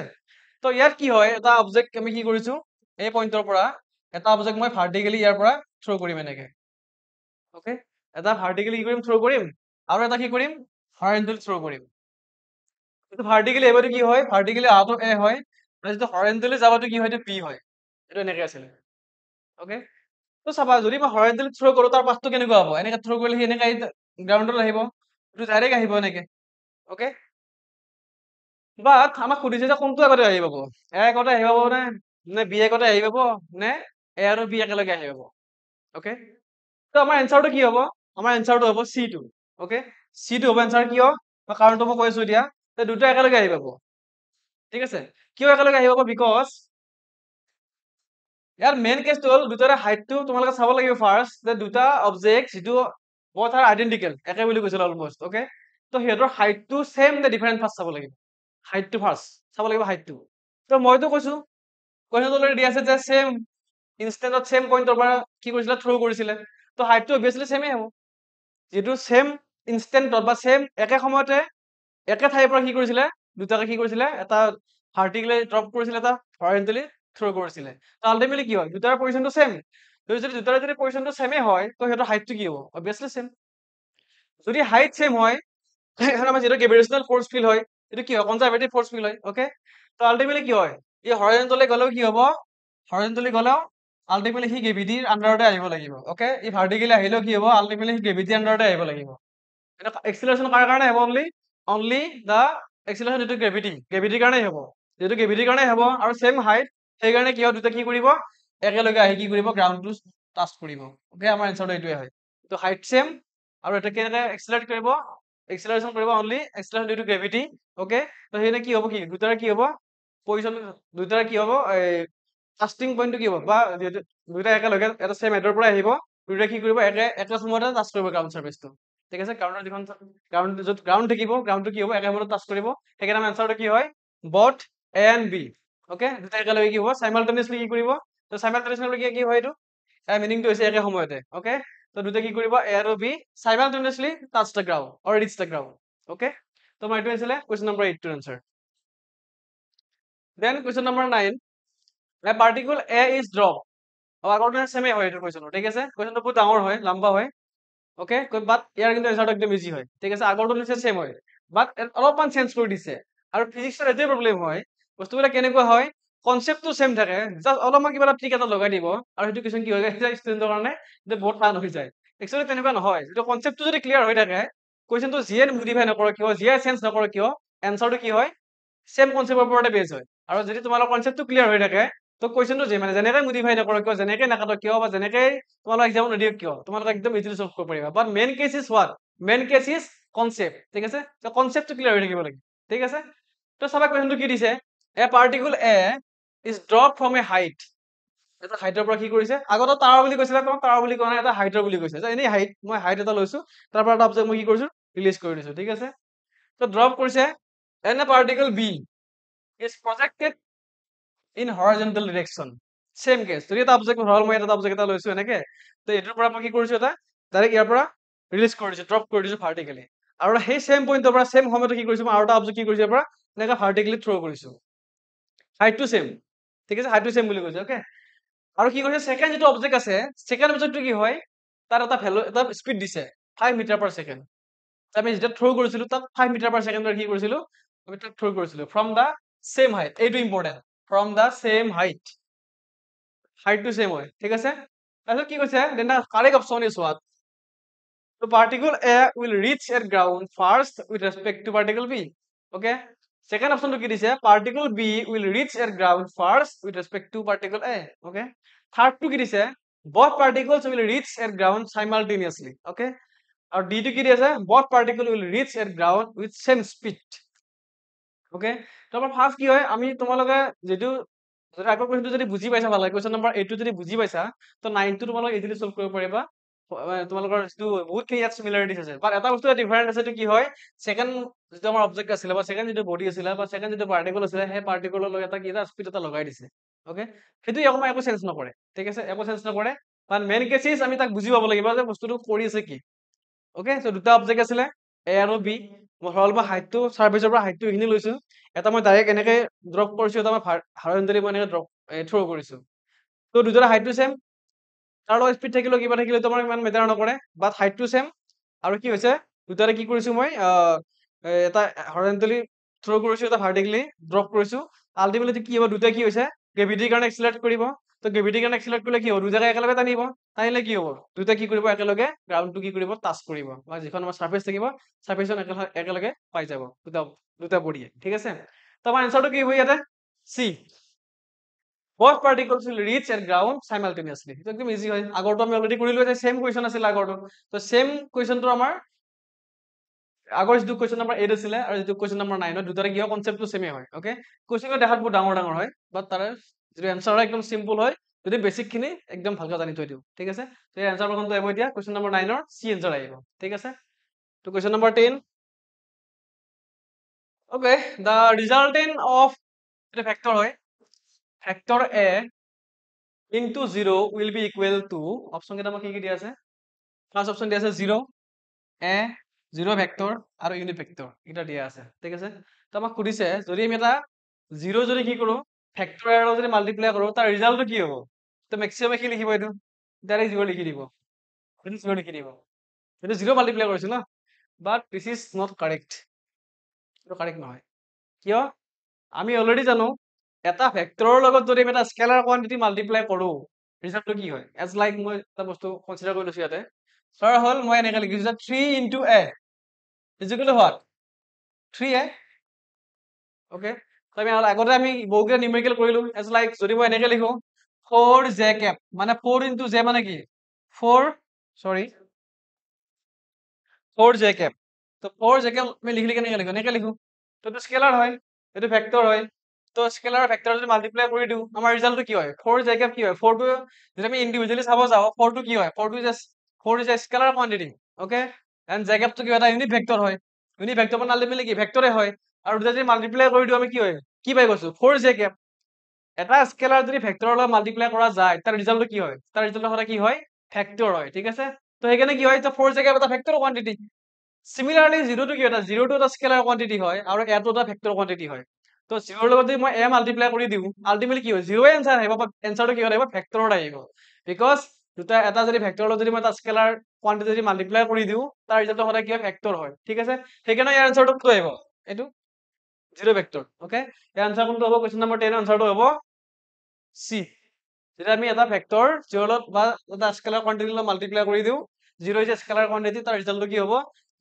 তো ইয়াত কি হয় এটা অবজেক্ট আমি কি কৰিছো এই পইণ্টৰ পৰা এটা অবজেক্ট মই ভাৰ্টিকেলি ইয়াৰ পৰা থ্ৰ' কৰিম এনেকে ওকে এটা ভাৰ্টিকেলি কি কৰিম থ্ৰ' কৰিম আৰু এটা কি কৰিম হৰাইজন্টেলি থ্ৰ' কৰিম এইটো ভাৰ্টিকেলি এবাৰটো কি হয় ভাৰ্টিকেলি আউট অফ এ হয় আৰু যিটো হৰাইজন্টেলি যাবটো কি হয় এইটো বি হয় এইটো এনেকে আছিলে ওকে তো চাবা যদি মই হৰাইজন্টেলি থ্ৰ' কৰো তাৰ পাথটো কেনেকুৱা হ'ব এনেকে থ্ৰ' কৰিলে সি এনেকে গ্ৰাউণ্ডত আহিব এইটো ডাইৰেক্ট আহিব এনেকে ওকে বাট আমাক সুধিছে যে কোনটো আগতে আহি পাব এ আগতে আহি পাব নে নে বি আগতে আহি পাব নে এ আৰু বি একেলগে আহি পাব ওকে তো আমাৰ এনসাৰটো কি হ'ব আমাৰ এনসাৰটো হ'ব চি টো ওকে চি টো হ'ব এনসাৰ কিয় কাৰণটো মই কৈছো এতিয়া দুটা একেলগে আহি পাব ঠিক আছে কিয় একেলগে আহি পাব বিকজ ইয়াৰ মেইন কেছটো হ'ল দুটাৰে হাইটটো তোমালোকে চাব লাগিব ফাৰ্ষ্ট যে দুটা অবজেক্ট যিটো both are identical একে বুলি কৈছিল অলমোষ্ট ওকে তো সিহঁতৰ হাইটটো সেম নে ডিফাৰেণ্ট ফাৰ্ষ্ট চাব লাগিব হাইটটো ফাৰ্ষ্ট চাব লাগিব হাইটটো তো মইতো কৈছো কোৱেশ্যনটো অলৰেডি দি আছে যে সেম ইনষ্টেন্টত সেম পইণ্টৰ পৰা কি কৰিছিলে থ্ৰ' কৰিছিলে তো হাইটটো অবভিয়াছলি সেমেই হ'ব যিটো সেম ইনষ্টেন্টত বা সেম একে সময়তে একে ঠাইৰ পৰা কি কৰিছিলে দুটাকে কি কৰিছিলে এটা ভাৰ্টিকেলি ড্ৰপ কৰিছিলে এটা হৰাইজন্টেলি থ্ৰ' কৰিছিলে তো আল্টিমেটলি কি হয় দুটাৰ পজিশ্যনটো সেম যদি দুটাৰ যদি পজিশ্যনটো সেমে হয় তো সিহঁতৰ হাইটটো কি হ'ব অবভিয়াছলি সেম যদি হাইট সেম হয় এখন আমাৰ যিটো গ্ৰেভিটেশ্যনেল ফ'ৰ্চ ফিল হয় এইটো কি হয় কনজাৰভেটিভ ফ'ৰ্চ ফিল হয় ওকে তো আল্টিমেটলি কি হয় এই হৰাইজন্টেলি গ'লেও কি হ'ব হৰাইজন্টেলি গ'লেও আল্টিমেটলি সি গ্ৰেভিটিৰ আণ্ডাৰতে আহিব লাগিব ওকে ই ভাৰ্টিকেলি আহিলেও কি হ'ব আল্টিমেটলি সি গ্ৰেভিটিৰ আণ্ডাৰতে আহিব লাগিব এক্সিলাৰেশ্যন কাৰ কাৰণে হ'ব অনলি দা এক্সিলাৰেশ্যন যিটো গ্ৰেভিটিৰ কাৰণেই হ'ব যিহেতু গ্ৰেভিটিৰ কাৰণে হ'ব আৰু সেম হাইট সেইকাৰণে কি হয় দুটা কি কৰিব একেলগে আহি কি কৰিব গ্ৰাউণ্ডটো টাচ কৰিব ওকে আমাৰ এনচাৰটো এইটোৱে হয় তো হাইট সেম আৰু এটা কেনেকে এক্সিলাৰেট কৰিব এক্সিলাৰেশ্যন কৰিব only acceleration due to gravity okay তো সেইনে কি হ'ব কি দুটাৰে কি হ'ব পজিশ্যন দুটাৰে কি হ'ব এই কাষ্টিং পইণ্টটো কি হ'ব বা দুইটা একেলগে এটা সেম হেডৰ পৰা আহিব দুটা কি কৰিব একে সময়তে টাচ কৰিব গ্ৰাউণ্ড চাৰ্ফেচটো ঠিক আছে গ্ৰাউণ্ডৰ যিখন য'ত গ্ৰাউণ্ড থাকিব গ্ৰাউণ্ডটো কি হ'ব একে সময়তে টাচ কৰিব সেইকাৰণে আমাৰ এনচাৰটো কি হয় both A and B okay দুটা একেলগে কি হ'ব চাইমালটেনিয়াছলি কি কৰিব তো চাইমালটেনিয়াছলি কি হয় এইটো মিনিংটো হৈছে একে সময়তে অ'কে তো দুটা কি কৰিব এ আৰু B simultaneously touch the ground or reach the ground okay তো আমাৰ এইটো আছিলে কুৱেশ্যন নম্বৰ 8 টোৰ answer then question number 9 a particle A is dropped আগৰটো সেমে হয় এইটো কুৱেশ্যন ঠিক আছে কুৱেশ্যনটো বহুত ডাঙৰ হয় লম্বা হয় ওকে বাট ইয়াৰ কিন্তু এনচাৰটো একদম ইজি হয় ঠিক আছে আগৰটো নিচিনা সেম হয় বাট অলপমান চেঞ্জ কৰি দিছে আৰু ফিজিক্সৰ এইটোৱে প্ৰব্লেম হয় বস্তুবিলাক কেনেকুৱা হয় কনচেপ্টটো সেম থাকে জাষ্ট অলপমান কিবা এটা ট্ৰিক এটা লগাই দিব আৰু সেইটো কুৱেশ্যন কি হৈ যায় ষ্টুডেণ্টৰ কাৰণে সেইটো বহুত টান হৈ যায় একচুৱেলি তেনেকুৱা নহয় যিটো কনচেপ্টটো যদি ক্লিয়াৰ হৈ থাকে কুৱেশ্যনটো যিয়ে মডিফাই নকৰক কিয় যিয়ে চেঞ্জ নকৰক কিয় এনচাৰটো কি হয় সেম কনচেপ্টৰ ওপৰতে বেছ হয় আৰু যদি তোমালোকৰ কনচেপ্টটো ক্লিয়াৰ হৈ থাকে তো কুৱেশ্যনটো মানে যেনেকৈ মডিফাই নকৰক কিয় যেনেকৈ নাকাটক কিয় বা যেনেকৈ তোমালোক এক্সামত নিদিয়ক কিয় তোমালোকে একদম ইজিলি সলভ কৰিব পাৰিবা but main case is what main case is concept ঠিক আছে তো কনচেপ্টটো ক্লিয়াৰ হৈ থাকিব লাগে ঠিক আছে তো চাবা কুৱেশ্যনটো কি দিছে a particle A is drop from a height এটা হাইটৰ পৰা কি কৰিছে আগতে তাৰ বুলি কৈছিলে তোমাক তাৰ বুলি কোৱা নাই এটা হাইটৰ বুলি কৈছে যে এনেই হাইট মই হাইট এটা লৈছো তাৰ পৰা এটা অবজেক্ট মই কি কৰিছো ৰিলিজ কৰি দিছো ঠিক আছে তো ড্ৰপ কৰিছে and a particle B is projected in horizontal direction same case যদি এটা অবজেক্ট ধৰল মই এটা অবজেক্ট এটা লৈছো এনেকে তো এইটোৰ পৰা মই কি কৰিছো এটা ডাইৰেক্ট ইয়াৰ পৰা ৰিলিজ কৰি দিছো ড্ৰপ কৰি দিছো ভাৰ্টিকেলি আৰু সেই সেম পইণ্টৰ পৰা সেম সময়তে কি কৰিছো মই আৰু এটা অবজেক্ট কি কৰিছো ইয়াৰ পৰা এনেকে ভাৰ্টিকেলি থ্ৰ' কৰিছো হাইটটো সেম ঠিক আছে হাইটটো সেম বুলি কৈছে ওকে আৰু কি কৰিছে সেকেন্ড যিটো অবজেক্ট আছে সেকেন্ড অবজেক্টটো কি হয় তাৰ এটা ভ্যালু এটা স্পীড দিছে 5 মিটাৰ পাৰ সেকেন্ড আমি যেতিয়া থ্ৰ' কৰিছিলো তাত 5 মিটাৰ পাৰ সেকেন্ডৰ কি কৰিছিলো আমি তাক থ্ৰ' কৰিছিলো ফ্ৰম দা সেম হাইট এইটো ইম্পৰ্টেণ্ট ফ্ৰম দা সেম হাইটটো সেম হয় ঠিক আছে তাৰপিছত কি কৈছে then the correct option is what the particle A will reach at ground first with respect to particle B okay second option to কি দিছে particle B will reach at ground first with respect to particle A okay third to কি দিছে both particles will reach at ground simultaneously okay আৰু D to কি দিছে both particles will reach at ground with same speed okay তো আমাৰ first কি হয় আমি তোমালোকে যেটো যদি আগৰ কুৱেশ্যনটো যদি বুজি পাইছা ভালকৈ কুৱেশ্যন নম্বৰ 8 টো যদি বুজি পাইছা তো 9 টো তোমালোকে ইজিলি সলভ কৰিব পাৰিবা তোমালোকৰ যিটো বহুতখিনি ইয়াত সিমিলাৰিটিজ আছে বাট এটা বস্তু ডিফাৰেন্ট আছে কি হয় সেকেন্ড যিটো আমাৰ অবজেক্ট আছিলে বা সেকেন্ড যিটো বডি আছিলে বা সেকেন্ড যিটো পাৰ্টিকল আছিলে সেই পাৰ্টিকলৰ লগত এটা কি এটা স্পীড এটা লগাই দিছে ওকে সেইটো অকমান একো চেঞ্জ নকৰে ঠিক আছে একো চেঞ্জ নকৰে বাট মেইন কেছিছ আমি তাক বুজি পাব লাগিব যে বস্তুটো কৰি আছে কি ওকে সো দুটা অবজেক্ট আছিলে এ আৰু বি মই হল বা হাইটটো সাৰ্ফেসৰ পৰা হাইটটো এইখিনি লৈছো এটা মই ডাইৰেক্ট এনেকে ড্ৰপ কৰিছো এটা মই হৰাইজন্টেলি মই এনেকে ড্ৰপ থ্ৰ' কৰিছো তো দুটাৰ হাইটটো সেম তাৰ লগত স্পীড থাকিলেও কিবা থাকিলেও তোমাৰ ইমান মেটাৰ নকৰে বাট হাইটটো সেম আৰু কি হৈছে দুটাৰে কি কৰিছো মই এটা হৰাইজন্টেলি থ্ৰ' কৰিছো এটা ভাৰ্টিকেলি ড্ৰপ কৰিছো আলটিমেটলি কি হ'ব দুটা কি হৈছে গ্ৰেভিটিৰ কাৰণে এক্সিলাৰেট কৰিব তো গ্ৰেভিটিৰ কাৰণে এক্সিলাৰেট কৰিলে কি হ'ব দুটাকে একেলগে টানিব টানিলে কি হ'ব দুটা কি কৰিব একেলগে গ্ৰাউণ্ডটো কি কৰিব টাচ কৰিব বা যিখন আমাৰ সাৰ্ফেস থাকিব সাৰ্ফেসখন একেলগে পাই যাব দুটা বডিয়ে ঠিক আছে তো আমাৰ এনসাৰটো কি হ'ব ইয়াতে সি both particles will reach at ground simultaneously এটা একদম ইজি হয় আগৰটো আমি অলৰেডি কৰিলো এটা সেম কোৱেশ্চন আছিল আগৰটো তো সেম কোৱেশ্চনটো আমাৰ আগৰ যিটো কোৱেশ্চন নম্বৰ 8 আছিলে আৰু যিটো কোৱেশ্চন নম্বৰ 9 দুটাৰে কি হয় কনসেপ্টটো সেমে হয় ওকে কোৱেশ্চনটো দেখাত বহুত ডাঙৰ ডাঙৰ হয় বাট তাৰে যিটো এনসাৰ হয় একদম সিম্পল হয় যদি বেসিক খিনি একদম ভালকৈ জানি থৈ দিও ঠিক আছে তো এই এনসাৰ প্ৰথমটো আহিব এতিয়া কোৱেশ্চন নম্বৰ 9 ৰ সি এনসাৰ আহিব ঠিক আছে তো question number 10 okay the resultant of এটা ভেক্টৰ হয় vector a into 0 will be equal to option কেইটা কি কি দিয়া আছে ফার্স্ট অপশন দিয়া আছে 0 a 0 ভেক্টৰ আৰু ইউনিট ভেক্টৰ এটা দিয়া আছে ঠিক আছে তো আমাক সুধিছে যদি আমি এটা 0 যদি কি কৰো ভেক্টৰ এৰ যদি মাল্টিপ্লাই কৰো তাৰ ৰিজাল্টটো কি হ'ব তো ম্যাক্সিমাম কি লিখিব এটো ডাইৰেক্ট 0 লিখি দিব এটো 0 লিখি দিব এটো 0 মাল্টিপ্লাই কৰিছো না বাট দিস ইজ নট কাৰেক্ট এটো কাৰেক্ট নহয় কিয় আমি অলৰেডি জানো এটা ভেক্টৰৰ লগত যদি আমি এটা স্কেলাৰ কোৱান্টিটি মাল্টিপ্লাই কৰো ৰিজাল্টটো কি হয় এজ লাইক মই এটা বস্তু কনসিডাৰ কৰি লৈছো ইয়াতে ধৰা হল মই এনেকৈ লিখিছো 3 into a is equal to what 3a okay তো আমি আগতে আমি বহুকেইটা নিউমেৰিকেল কৰিলো এজ লাইক যদি মই এনেকৈ লিখো 4j cap মানে 4 into j মানে কি 4j cap তো 4j cap আমি লিখলি কেনেকৈ লিখো এনেকৈ লিখো তো এইটো স্কেলাৰ হয় এইটো ভেক্টৰ হয় তো স্কেলাৰ ভেক্টৰ যদি মাল্টিপ্লাই কৰি দিওঁ আমাৰ ৰিজাল্টটো কি হয় 4 জেকেব কি হয় 4 টো যদি আমি ইন্ডিভিজুৱেলি চাব যাওঁ 4 টো কি হয় 4 টো just 4 is a scalar quantity okay and জেকেবটো কি এটা ইউনিট ভেক্টৰ হয় ইউনিট ভেক্টৰ মানে আল্টিমেটলি কি ভেক্টৰে হয় আৰু দুটা যদি মাল্টিপ্লাই কৰি দিওঁ আমি কি হয় কি পাই গৈছো 4 জেকেব এটা স্কেলাৰ যদি ভেক্টৰৰ লগত মাল্টিপ্লাই কৰা যায় তাৰ ৰিজাল্টটো কি হয় তাৰ ৰিজাল্টটো সদায় কি হয় ভেক্টৰ হয় ঠিক আছে তো সেইকাৰণে কি হয় 4 জেকেব এটা ভেক্টৰ কোৱান্টিটি সিমিলাৰলি 0 টো কি এটা 0 টো এটা স্কেলাৰ কোৱান্টিটি হয় আৰু a টো এটা ভেক্টৰ কোৱান্টিটি হয় তো 0 ৰ লগত যদি মই a মাল্টিপ্লাই কৰি দিওঁ আল্টিমেটলি কি হয় 0 এনসাৰ আহিব বা এনসাৰটো কি আহিব ভেক্টৰত আহিব বিকজ দুটা এটা যদি ভেক্টৰৰ লগত যদি মই এটা স্কেলাৰ কোৱান্টিটি যদি মাল্টিপ্লাই কৰি দিওঁ তাৰ ৰিজাল্টটো সদায় কি হয় ভেক্টৰ হয় ঠিক আছে সেইকাৰণে ইয়াৰ এনসাৰটো কি আহিব এইটো 0 ভেক্টৰ ওকে ইয়াৰ এনসাৰ কোনটো হ'ব কোৱেশ্চন নম্বৰ 10 এনসাৰটো হ'ব সি যেতিয়া আমি এটা ভেক্টৰ 0 লগত বা এটা স্কেলাৰ কোৱান্টিটি লগত মাল্টিপ্লাই কৰি দিওঁ 0 ইজ এ স্কেলাৰ কোৱান্টিটি তাৰ ৰিজাল্টটো কি হ'ব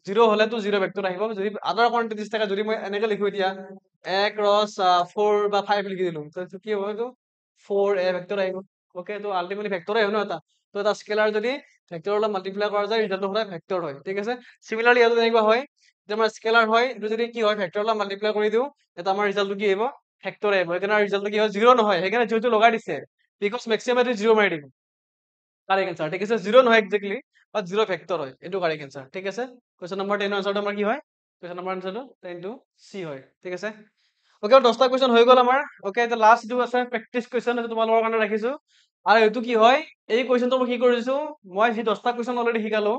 0 হলেতো 0 ভেক্টৰ আহিব যদি আদাৰ কোৱান্টিটিজ থাকে যদি মই এনেকে লিখো এতিয়া a ক্ৰস 4 বা 5 লিখি দিলো তো কি হ'ব এইটো 4a ভেক্টৰ আহিব ওকে তো আল্টিমেটলি ভেক্টৰে হয় ন এটা তো এটা স্কেলাৰ যদি ভেক্টৰৰ লগত মাল্টিপ্লাই কৰা যায় ৰিজাল্টটো সদায় ভেক্টৰ হয় ঠিক আছে সিমিলাৰলি ইয়াতো তেনেকুৱা হয় যে আমাৰ স্কেলাৰ হয় এইটো যদি কি হয় ভেক্টৰৰ লগত মাল্টিপ্লাই কৰি দিওঁ এটা আমাৰ ৰিজাল্টটো কি আহিব ভেক্টৰ আহিব সেইকাৰণে ৰিজাল্টটো কি হয় 0 নহয় সেইকাৰণে যিহেতু লগাই দিছে বিকজ মেক্সিমাম এইটো 0 মাৰি দিব কাৰেক্ট आंसर ঠিক আছে 0 নহয় এক্স্যাক্টলি বাট 0 ভেক্টৰ হয় এটো কাৰেক্ট आंसर ঠিক আছে কোশ্চেন নম্বৰ 10 আনসাৰটো আমাৰ কি হয় কোশ্চেন নম্বৰ আনসাৰটো 10 টু সি হয় ঠিক আছে ওকে 10টা কোশ্চেন হৈ গ'ল আমাৰ ওকে এটা লাষ্ট টু আছে প্ৰেক্টিস কোশ্চেন এটো তোমালোকৰ কাৰণে ৰাখিছো আৰু এটো কি হয় এই কোশ্চেনটো মই কি কৰিছো মই যি 10টা কোশ্চেন অলৰেডি শিকালো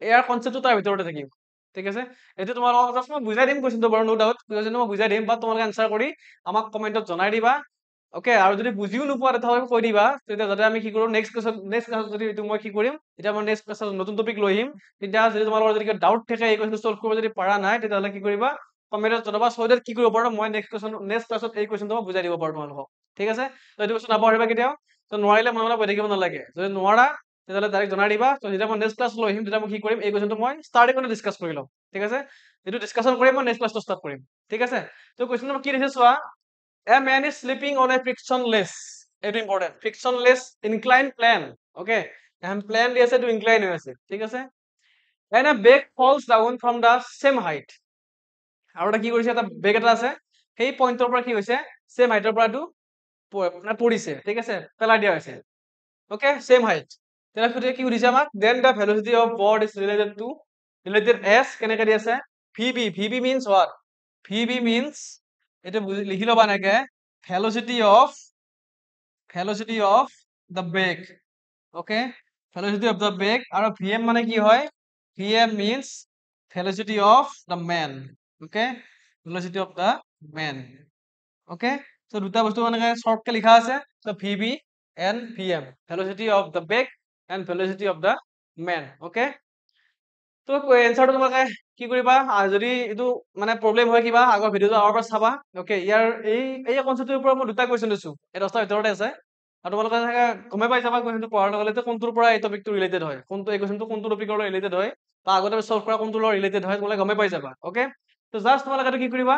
ইয়াৰ কনসেপ্টটো তাৰ ভিতৰতে থাকিব ঠিক আছে এটো তোমালোকক জাস্ট মই বুজাই দিম কোশ্চেনটো বাৰু নো ডাউট কোশ্চেনটো মই বুজাই দিম বা তোমালোকে আনসাৰ কৰি আমাক কমেন্টত জনাই দিবা ওকে আৰু যদি বুজিও নোপোৱা তেতিয়াহ'লে কৈ দিবা তেতিয়া যাতে আমি কি কৰো নেক্সট ক্লাছত যদি এইটো মই কি কৰিম তেতিয়া মই নেক্সট ক্লাছত নতুন টপিক লৈ আহিম তেতিয়া যদি তোমালোকৰ যদি ডাউট থাকে এই কোৱেশ্চনটো সলভ কৰিব যদি পাৰা নাই তেতিয়াহ'লে কি কৰিবা কমেন্টত জনাবা সো দ্যাট কি কৰিব পাৰো মই নেক্সট ক্লাছত এই কোৱেশ্চনটো মই বুজাই দিব পাৰো তোমালোকক ঠিক আছে তো এইটো বস্তু নাপাহৰিবা কেতিয়াও তো নোৱাৰিলে মনে মনে বহি থাকিব নালাগে যদি নোৱাৰা তেতিয়াহ'লে ডাইৰেক্ট জনাই দিবা তো যেতিয়া মই নেক্সট ক্লাছ লৈ আহিম তেতিয়া মই কি কৰিম এই কোৱেশ্চনটো মই ষ্টাৰ্টিং কৰি ডিসকাস কৰি ল'ম ঠিক আছে এইটো ডিসকাশন কৰি মই নেক্সট ক্লাছটো ষ্টাৰ্ট কৰিম ঠিক আছে তো কোৱেশ্চনটো কি দিছে চোৱা A man is sleeping on a frictionless. It is important. Frictionless inclined plane. Okay. And plane is to incline আছে. ঠিক আছে? And a bag falls down from the same height. আৰু এটা কি কৰিছে এটা বেগ এটা আছে সেই পইণ্টৰ পৰা কি হৈছে সেম হাইটৰ পৰা টো পৰিছে ঠিক আছে পেলাই দিয়া হৈছে ওকে সেম হাইট তেনেহ'লে কি সুধিছে আমাক then the velocity of board is related as কেনেকে দি আছে vb means what vb means এটা লিখি লবা এনেকে velocity of the bag okay velocity of the bag আৰু vm মানে কি হয় vm means velocity of the man okay velocity of the man okay so দুটা বস্তু মানে শর্ট কে লিখা আছে so vb and vm velocity of the bag and velocity of the man okay তো এনসাৰটো তোমালোকে কি কৰিবা যদি এইটো মানে প্ৰবলেম হয় কিবা আগৰ ভিডিওটো আগৰ পৰা চাবা ওকে ইয়াৰ এই কনসেপ্টৰ ওপৰত মই দুটা কোৱেশ্চন দিছো এই 10টা ভিতৰতে আছে আৰু তোমালোকে গমে পাই যাবা কোৱেশ্চনটো পঢ়াৰ লগে লগে কোনটোৰ পৰা এই টপিকটো ৰিলেটেড হয় কোনটো এই কোৱেশ্চনটো কোনটো টপিকৰ লগত ৰিলেটেড হয় বা আগতে সলভ কৰা কোনটোৰ লগত ৰিলেটেড হয় তোমালোকে গমে পাই যাবা ওকে তো জাস্ট তোমালোকে কি কৰিবা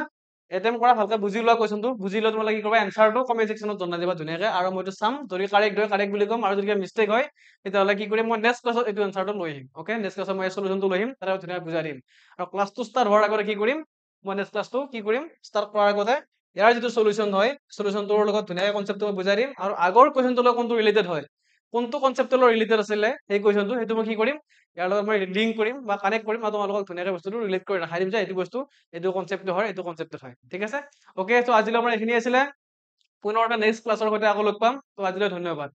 এটেম্প কৰা ভালকে বুজি লোৱা কোৱেশ্চনটো বুজি লৈ তোমালোকে কি কৰিবা এনসাৰটো কমেন্ট সেকশনত জনাই দিবা ধুনীয়াকৈ আৰু মই এইটো চাম যদি কাৰেক্ট হয় কাৰেক্ট বুলি ক'ম আৰু যদি মিষ্টেক হয় তেতিয়াহ'লে কি কৰিম মই নেক্সট ক্লাছত এইটো এনসাৰটো লৈ আহিম ওকে নেক্সট ক্লাছত মই সলিউশনটো লৈ আহিম তাৰে ধুনীয়াকৈ বুজাই দিম আৰু ক্লাছটো ষ্টাৰ্ট হোৱাৰ আগতে কি কৰিম মই নেক্সট ক্লাছটো কি কৰিম ষ্টাৰ্ট কৰাৰ আগতে ইয়াৰ যিটো সলিউশন হয় সলিউশনটোৰ লগত ধুনীয়াকৈ কনসেপ্টটো মই বুজাই দিম আৰু আগৰ কোৱেশ্চনটোৰ লগত কোনটো ৰিলেটেড হয় কোনটো কনসেপ্টৰ লগত ৰিলেটেড আছিলে সেই কোৱেশ্চনটো সেইটো মই কি কৰিম ইয়াৰ লগত মই লিংক কৰিম বা কানেক্ট কৰিম আৰু তোমালোকক ধুনীয়াকৈ বস্তুটো ৰিলেট কৰি ৰাখাই দিম যে এইটো বস্তু এইটো কনসেপ্ট হয় এইটো কনসেপ্ট হয় ঠিক আছে ওকে তো আজিলৈ আমাৰ এইখিনি আছিলে পুনৰ এটা নেক্সট ক্লাছৰ সৈতে আকৌ লগ পাম তো আজিলৈ ধন্যবাদ